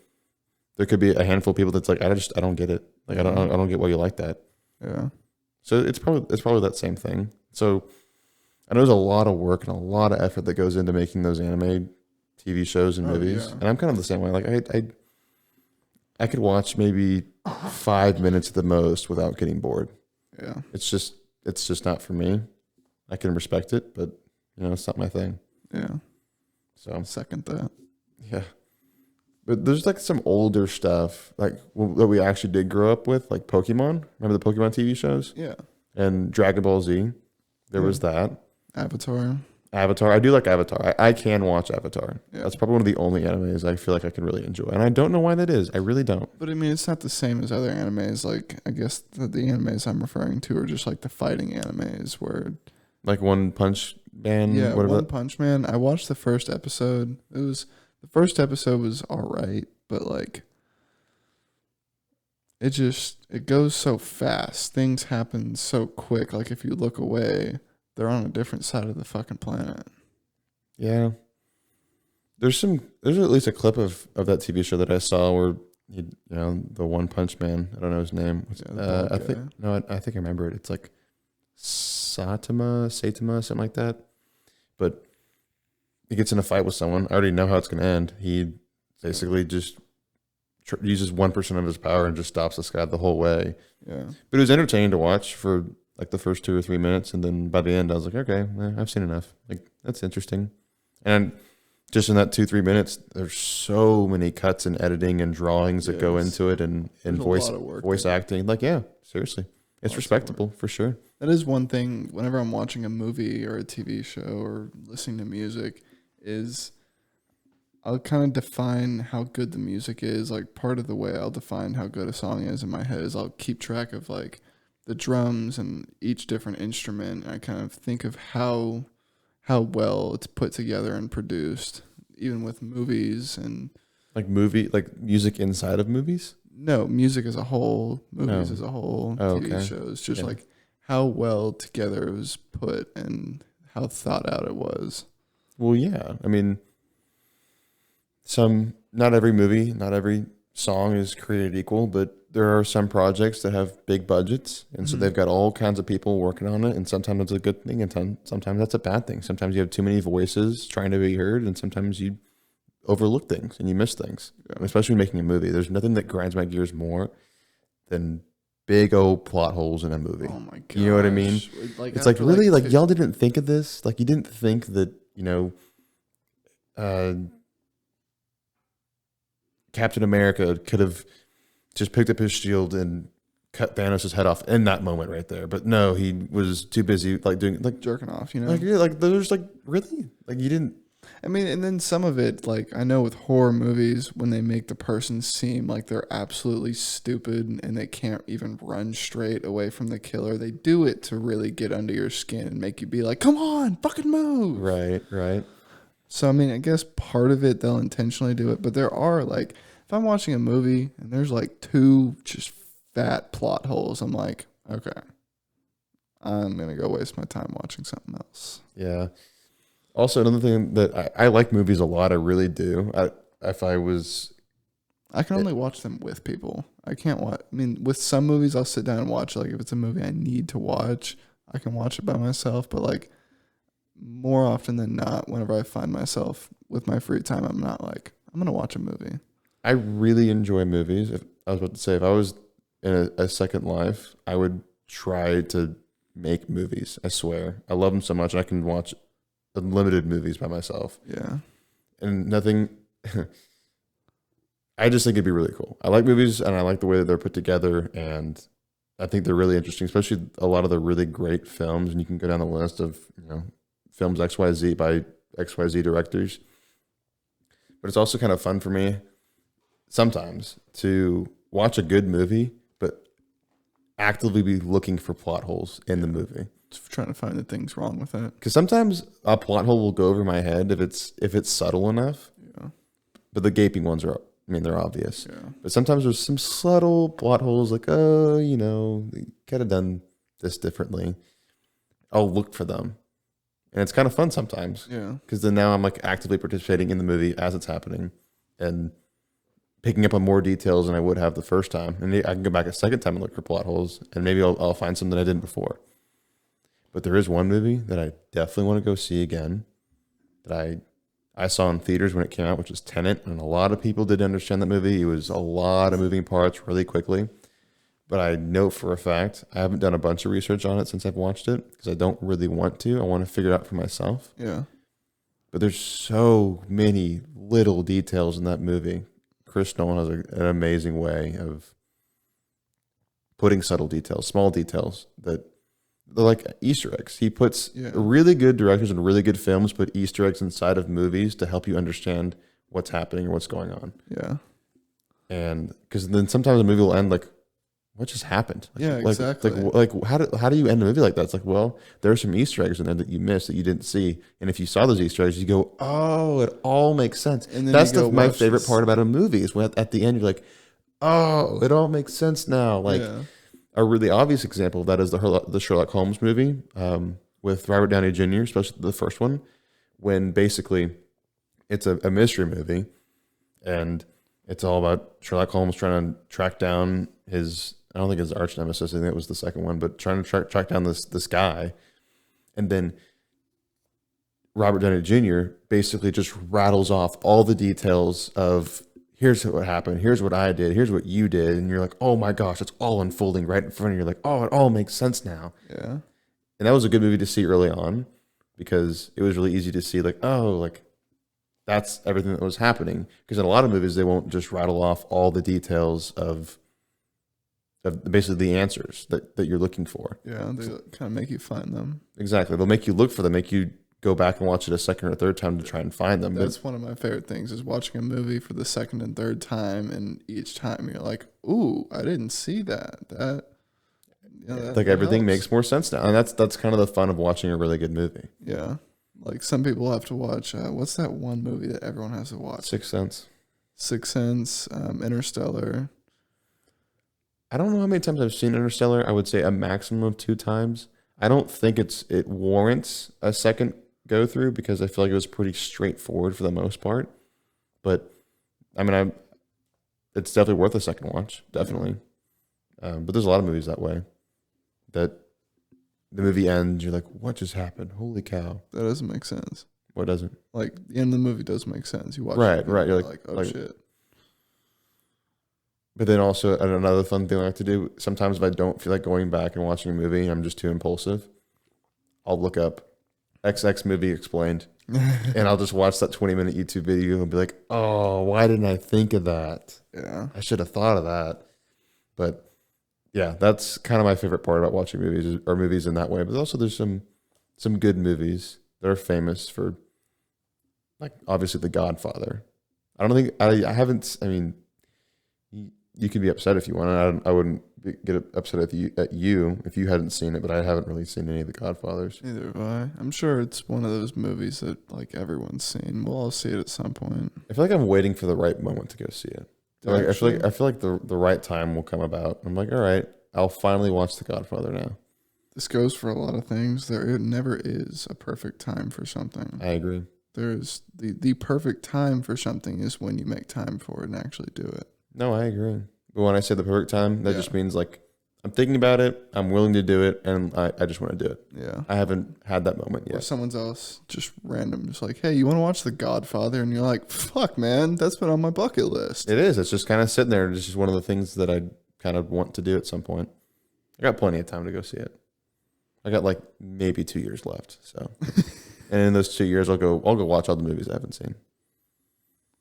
A: There could be a handful of people that's like, I don't get it. Like, I don't get why you like that.
B: Yeah.
A: So it's probably that same thing. So I know there's a lot of work and a lot of effort that goes into making those anime TV shows and movies.
B: Yeah.
A: And I'm kind of the same way. Like I could watch maybe 5 minutes at the most without getting bored.
B: Yeah.
A: It's just not for me. I can respect it, but it's not my thing.
B: Yeah.
A: So
B: Second that.
A: yeah. But there's like some older stuff like that we actually did grow up with, like Pokemon. Remember the Pokemon TV shows?
B: Yeah.
A: And Dragon Ball Z. There was that.
B: Avatar.
A: Avatar. I do like Avatar. I can watch Avatar.
B: Yeah.
A: That's probably one of the only animes I feel like I can really enjoy, and I don't know why that is. I really don't.
B: But I mean, it's not the same as other animes. Like, I guess the animes I'm referring to are just like the fighting animes where,
A: Like One Punch Man.
B: yeah,
A: What
B: One
A: about?
B: Punch Man. I watched the first episode. The first episode was all right, but like, it goes so fast. Things happen so quick. Like, if you look away, they're on a different side of the fucking planet.
A: Yeah. There's at least a clip of that TV show that I saw where the One Punch Man. I don't know his name.
B: Yeah, the bald
A: I
B: guy.
A: think no, I think I remember it. It's like Saitama, something like that. But he gets in a fight with someone. I already know how it's going to end. He basically just uses 1% of his power and just stops this guy the whole way.
B: Yeah.
A: But it was entertaining to watch for like the first 2 or 3 minutes, and then by the end, I was like, okay, I've seen enough. Like that's interesting. And just in that 2-3 minutes, there's so many cuts and editing and drawings that go
B: Yes.
A: into it, and
B: There's a
A: voice
B: lot of work
A: voice
B: there.
A: acting. Like yeah, seriously, it's
B: Lots of
A: respectable for sure.
B: That is one thing whenever I'm watching a movie or a TV show or listening to music is I'll kind of define how good the music is. Like part of the way I'll define how good a song is in my head is I'll keep track of like the drums and each different instrument. And I kind of think of how well it's put together and produced, even with movies and
A: Like music inside of movies.
B: no, music as a whole, movies
A: Oh.
B: as a whole,
A: Oh,
B: TV
A: okay.
B: shows, just
A: Yeah.
B: like how well together it was put and how thought out it was.
A: Well, yeah. I mean, not every movie, not every song is created equal, but there are some projects that have big budgets, and so
B: Mhm.
A: they've got all kinds of people working on it, and sometimes it's a good thing, and sometimes that's a bad thing. Sometimes you have too many voices trying to be heard, and sometimes you overlook things and you miss things.
B: Yeah.
A: And especially making a movie, there's nothing that grinds my gears more than big old plot holes in a movie.
B: Oh my god.
A: You know what I mean?
B: Like
A: It's like
B: after,
A: really like
B: fif-
A: y'all didn't think of this. Like you didn't think that uh, Captain America could have just picked up his shield and cut Thanos' head off in that moment right there. But no, he was too busy like doing like
B: jerking off, you know?
A: like yeah, like there's like really like you didn't.
B: I mean, and then some of it, like I know with horror movies, when they make the person seem like they're absolutely stupid and they can't even run straight away from the killer, they do it to really get under your skin and make you be like, come on, fucking move.
A: Right.
B: So, I mean, I guess part of it, they'll intentionally do it. But there are, like, if I'm watching a movie and there's, like, 2 just fat plot holes, I'm like, okay, I'm going to go waste my time watching something else.
A: Yeah. Also, another thing that I like movies a lot. I really do. If I was
B: I can only watch them with people. I can't watch. I mean, with some movies, I'll sit down and watch. Like, if it's a movie I need to watch, I can watch it by myself. But, like, more often than not, whenever I find myself with my free time, I'm not like, I'm going to watch a movie.
A: I really enjoy movies. I was about to say, if I was in a second life, I would try to make movies. I swear. I love them so much. I can watch unlimited movies by myself.
B: Yeah.
A: And nothing. I just think it'd be really cool. I like movies and I like the way that they're put together. And I think they're really interesting, especially a lot of the really great films. And you can go down the list of, films XYZ by XYZ directors. But it's also kind of fun for me sometimes to watch a good movie, but actively be looking for plot holes in the movie.
B: Just trying to find the things wrong with it.
A: Because sometimes a plot hole will go over my head if it's subtle enough.
B: Yeah.
A: But the gaping ones they're obvious.
B: Yeah.
A: But sometimes there's some subtle plot holes like, they could have done this differently. I'll look for them. And it's kind of fun sometimes.
B: Yeah.
A: Because then now I'm like actively participating in the movie as it's happening and picking up on more details than I would have the first time. And I can go back a second time and look for plot holes, and maybe I'll find something that I didn't before. But there is one movie that I definitely want to go see again that I saw in theaters when it came out, which is Tenet. And a lot of people didn't understand that movie. It was a lot of moving parts really quickly. But I know for a fact, I haven't done a bunch of research on it since I've watched it because I don't really want to. I want to figure it out for myself.
B: Yeah.
A: But there's so many little details in that movie. Chris Nolan has an amazing way of putting subtle details, small details that they're like Easter eggs. He puts
B: Yeah.
A: really good directors and really good films put Easter eggs inside of movies to help you understand what's happening or what's going on.
B: Yeah.
A: And because then sometimes a movie will end like, what just happened? Like,
B: Yeah, exactly.
A: Like how do you end a movie like that? It's like, well, there are some Easter eggs in there that you missed that you didn't see, and if you saw those Easter eggs, you go, oh, it all makes sense.
B: And then
A: That's
B: you go
A: my
B: watch
A: favorite
B: this.
A: part about a movie is when at the end you're like, oh, it all makes sense now. Like
B: Yeah.
A: a really obvious example of that is the Sherlock Holmes movie with Robert Downey Jr., especially the first one, when basically it's a mystery movie, and it's all about Sherlock Holmes trying to track down his, I don't think his arch nemesis, I think it was the second one, but trying to track down this guy. And then Robert Downey Jr. basically just rattles off all the details of here's what happened, here's what I did, here's what you did. And you're like, oh my gosh, it's all unfolding right in front of you. You're like, oh, it all makes sense now.
B: Yeah.
A: And that was a good movie to see early on because it was really easy to see like, oh, like that's everything that was happening. Because in a lot of movies, they won't just rattle off all the details of basically the answers that you're looking for.
B: Yeah. They kind of make you find them.
A: Exactly. They'll make you look for them, make you go back and watch it a second or third time to try and find them.
B: That's one of my favorite things is watching a movie for the second and third time, and each time you're like, "Ooh, I didn't see that." That
A: like everything
B: helps.
A: makes more sense now, and that's kind of the fun of watching a really good movie.
B: Yeah, like some people have to watch. What's that one movie that everyone has to watch?
A: Sixth Sense.
B: Sixth Sense, Interstellar.
A: I don't know how many times I've seen Interstellar. I would say a maximum of 2 times. I don't think it warrants a second go through because I feel like it was pretty straightforward for the most part. But I mean, it's definitely worth a second watch, definitely. But there's a lot of movies that way. That the movie ends, you're like, what just happened? Holy cow!
B: That doesn't make sense.
A: What doesn't?
B: Like the end of the movie does make sense. You watch
A: Right,
B: it,
A: right. You're
B: like, oh
A: like,
B: shit.
A: But then also another fun thing I like to do sometimes if I don't feel like going back and watching a movie, I'm just too impulsive. I'll look up XX movie explained, and I'll just watch that 20-minute YouTube video and be like, oh, why didn't I think of that?
B: Yeah.
A: I should have thought of that. But yeah, that's kind of my favorite part about watching movies or movies in that way. But also there's some good movies that are famous for, like obviously The Godfather. I don't think I haven't. I mean, you can be upset if you want. I wouldn't get upset at you if you hadn't seen it, but I haven't really seen any of The Godfathers.
B: Neither have I. I'm sure it's one of those movies that like everyone's seen. We'll all see it at some point.
A: I feel like I'm waiting for the right moment to go see it. Like, I feel like the right time will come about. I'm like, all right, I'll finally watch The Godfather now.
B: This goes for a lot of things. There never is a perfect time for something.
A: I agree.
B: There's the perfect time for something is when you make time for it and actually do it.
A: No, I agree. But when I say the perfect time, that just means like I'm thinking about it, I'm willing to do it, and I just want to do it.
B: Yeah.
A: I haven't had that moment
B: Or
A: yet.
B: someone else just random, just like, hey, you want to watch The Godfather? And you're like, fuck, man, that's been on my bucket list.
A: It is. It's just kind of sitting there. It's just one of the things that I kind of want to do at some point. I got plenty of time to go see it. I got like maybe 2 years left. So, and in those 2 years, I'll go watch all the movies I haven't seen.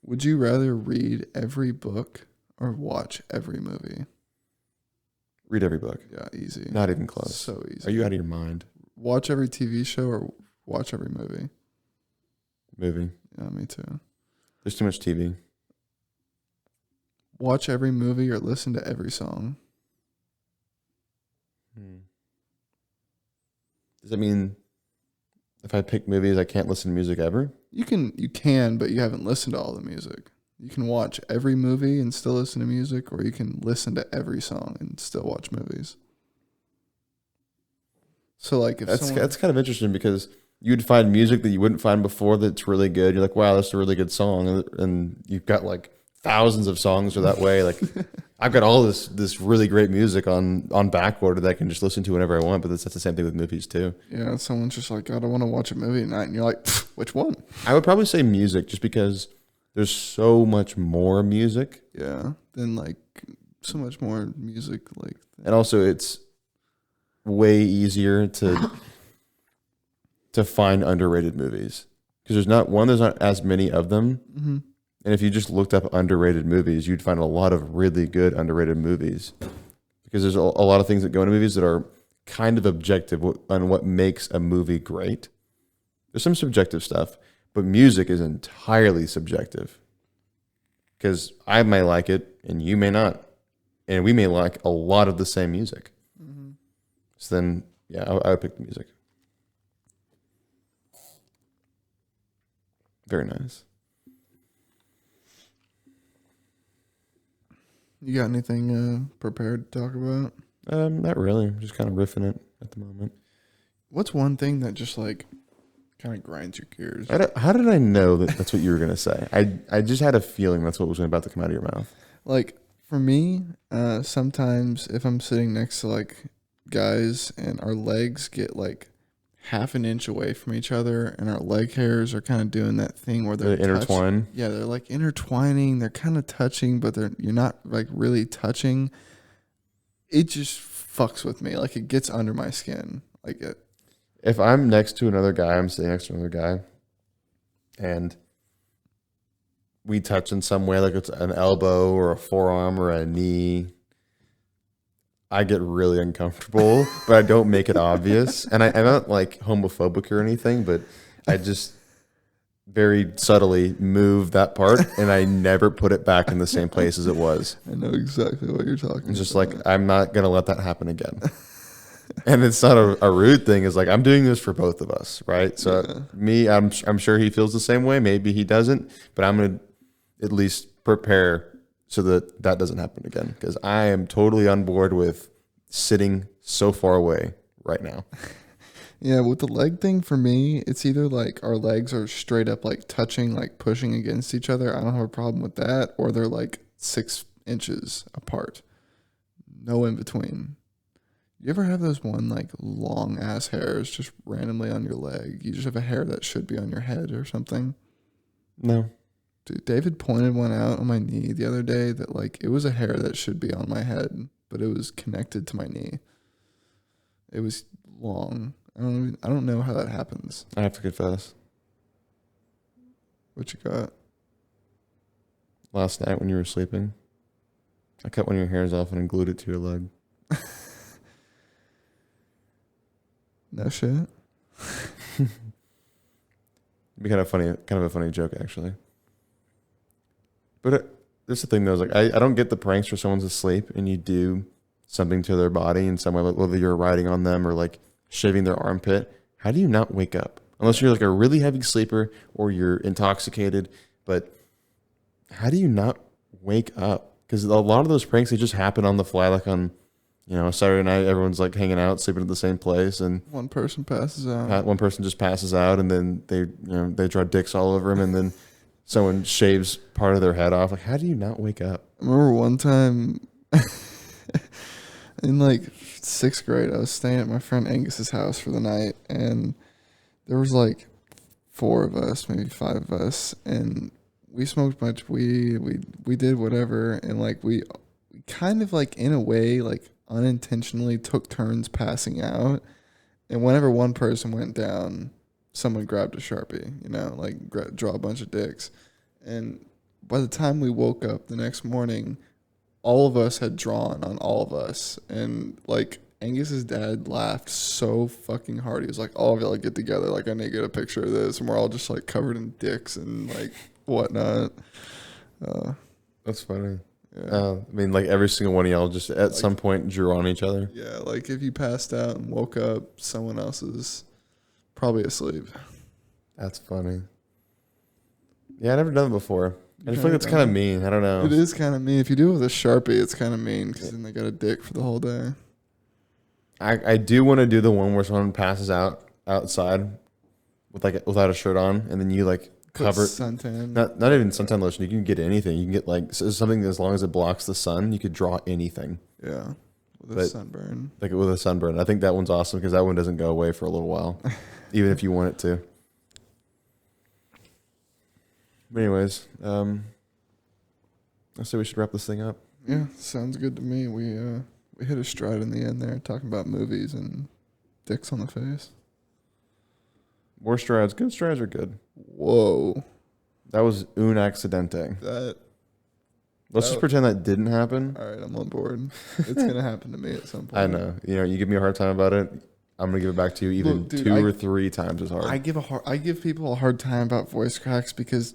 B: Would you rather read every book or watch every movie?
A: Read every book.
B: Yeah, easy.
A: Not even close.
B: So easy.
A: Are you out of your mind?
B: Watch every TV show or watch every movie?
A: Movie.
B: Yeah, me too.
A: There's too much TV.
B: Watch every movie or listen to every song?
A: Does that mean if I pick movies, I can't listen to music ever?
B: You can, but you haven't listened to all the music. You can watch every movie and still listen to music, or you can listen to every song and still watch movies. So like if
A: That's kind of interesting because you'd find music that you wouldn't find before that's really good. You're like, wow, that's a really good song. And you've got like thousands of songs are that way. Like I've got all this really great music on back order that I can just listen to whenever I want. But that's the same thing with movies too.
B: Yeah, someone's just like, God, I want to watch a movie tonight. And you're like, which one?
A: I would probably say music just because there's so much more music.
B: Yeah, then like so much more music.
A: And also it's way easier to find underrated movies because there's not as many of them.
B: Mm-hmm.
A: And if you just looked up underrated movies, you'd find a lot of really good underrated movies because there's a lot of things that go into movies that are kind of objective on what makes a movie great. There's some subjective stuff, but music is entirely subjective. Because I may like it and you may not. And we may like a lot of the same music.
B: Mm-hmm.
A: So then, yeah, I would pick the music. Very nice.
B: You got anything prepared to talk about?
A: Not really. I'm just kind of riffing it at the moment.
B: What's one thing that just like kind of grinds your gears?
A: How did I know that that's what you were going to say? I just had a feeling that's what was about to come out of your mouth.
B: Like for me, sometimes if I'm sitting next to like guys and our legs get like half an inch away from each other and our leg hairs are kind of doing that thing where they're
A: intertwined.
B: Yeah, they're like intertwining. They're kind of touching, but you're not like really touching. It just fucks with me. Like it gets under my skin. Like it.
A: If I'm next to another guy, I'm sitting next to another guy, and we touch in some way, like it's an elbow or a forearm or a knee, I get really uncomfortable, but I don't make it obvious. And I'm not like homophobic or anything, but I just very subtly move that part and I never put it back in the same place as it was.
B: I know exactly what you're talking about.
A: It's just like, I'm not going to let that happen again. And it's not a rude thing. It's like, I'm doing this for both of us, right? So
B: Yeah.
A: me, I'm sure he feels the same way. Maybe he doesn't, but I'm going to at least prepare so that that doesn't happen again. Because I am totally on board with sitting so far away right now.
B: Yeah, with the leg thing for me, it's either like our legs are straight up like touching, like pushing against each other. I don't have a problem with that. Or they're like 6 inches apart. No in between. You ever have those one like long ass hairs just randomly on your leg? You just have a hair that should be on your head or something?
A: No.
B: Dude, David pointed one out on my knee the other day that like it was a hair that should be on my head, but it was connected to my knee. It was long. I don't know how that happens.
A: I have to confess.
B: What you got?
A: Last night when you were sleeping, I cut one of your hairs off and glued it to your leg.
B: No shit.
A: It'd be kind of a funny joke actually. But there's the thing though, is like I don't get the pranks where someone's asleep and you do something to their body in some way, like whether you're riding on them or like shaving their armpit. How do you not wake up? Unless you're like a really heavy sleeper or you're intoxicated. But how do you not wake up? Because a lot of those pranks, they just happen on the fly, like on, Saturday night, everyone's like hanging out, sleeping at the same place, and
B: one person passes out.
A: one person just passes out, and then they draw dicks all over him, and then someone shaves part of their head off. Like, how do you not wake up?
B: I remember one time in like 6th grade, I was staying at my friend Angus's house for the night, and there was like 4 of us, maybe 5 of us, and we smoked much weed. We did whatever, and like we kind of like in a way like unintentionally took turns passing out. And whenever one person went down, someone grabbed a Sharpie, like draw a bunch of dicks. And by the time we woke up the next morning, all of us had drawn on all of us. And like Angus's dad laughed so fucking hard. He was like, all of y'all get together. Like, I need to get a picture of this. And we're all just like covered in dicks and like whatnot.
A: That's funny.
B: Yeah.
A: I mean, like every single one of y'all just at some point drew on each other.
B: Yeah, like if you passed out and woke up, someone else is probably asleep.
A: That's funny. Yeah, I never done it before. I feel like it's kind of mean. I don't know.
B: It is kind of mean. If you do it with a Sharpie, it's kind of mean because then they got a dick for the whole day.
A: I do want to do the one where someone passes out outside with like without a shirt on, and then you like cover
B: suntan.
A: Not even suntan lotion. You can get anything. You can get like something as long as it blocks the sun. You could draw anything.
B: Yeah, with a sunburn.
A: Like with a sunburn. I think that one's awesome because that one doesn't go away for a little while, even if you want it to. But anyways, I say we should wrap this thing up.
B: Yeah, sounds good to me. We hit a stride in the end there, talking about movies and dicks on the face.
A: More strides. Good strides are good.
B: Whoa.
A: That was un accidente.
B: That
A: Let's just pretend that didn't happen.
B: All right, I'm on board. It's gonna happen to me at some point.
A: I know. You give me a hard time about it. I'm gonna give it back to you even
B: Look, dude,
A: 2 or 3 times as hard.
B: I give people a hard time about voice cracks because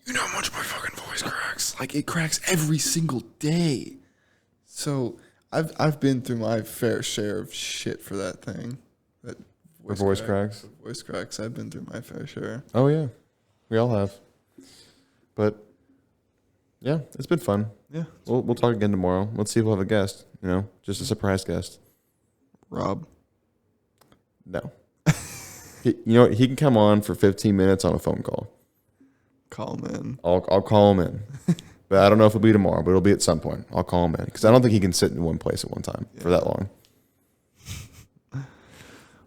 B: you know how much my fucking voice cracks. Like it cracks every single day. So I've been through my fair share of shit for that thing. That
A: voice cracks.
B: Voice cracks. I've been through my fair share.
A: Oh yeah, we all have. But yeah, it's been fun.
B: Yeah,
A: We'll talk again tomorrow. Let's see if we'll have a guest. Just a surprise guest.
B: Rob.
A: No. He can come on for 15 minutes on a phone call.
B: Call him in.
A: I'll call him in. But I don't know if it'll be tomorrow, but it'll be at some point. I'll call him in because I don't think he can sit in one place at one time for that long.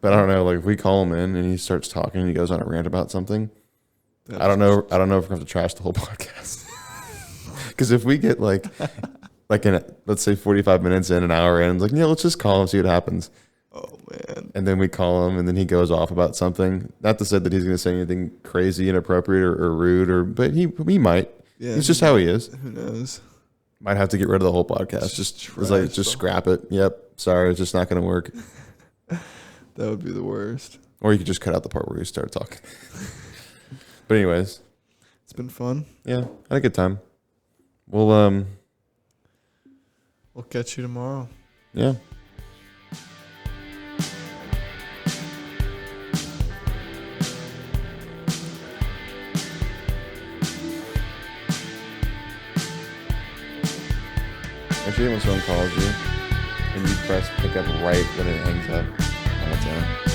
A: But I don't know, like if we call him in and he starts talking and he goes on a rant about something, I don't know if we're going to have to trash the whole podcast. Because if we get like in, let's say 45 minutes in, an hour in, like, let's just call him, see what happens.
B: Oh, man.
A: And then we call him and then he goes off about something. Not to say that he's going to say anything crazy, inappropriate or rude, but he might. Yeah, it's just how he is.
B: Who knows?
A: Might have to get rid of the whole podcast. Just scrap it. Yep. Sorry, it's just not going to work.
B: That would be the worst.
A: Or you could just cut out the part where you start talking. But anyways,
B: it's been fun.
A: Yeah, had a good time. We'll
B: catch you tomorrow.
A: Yeah. Actually, when someone calls you and you press pick up right when it hangs up on its own.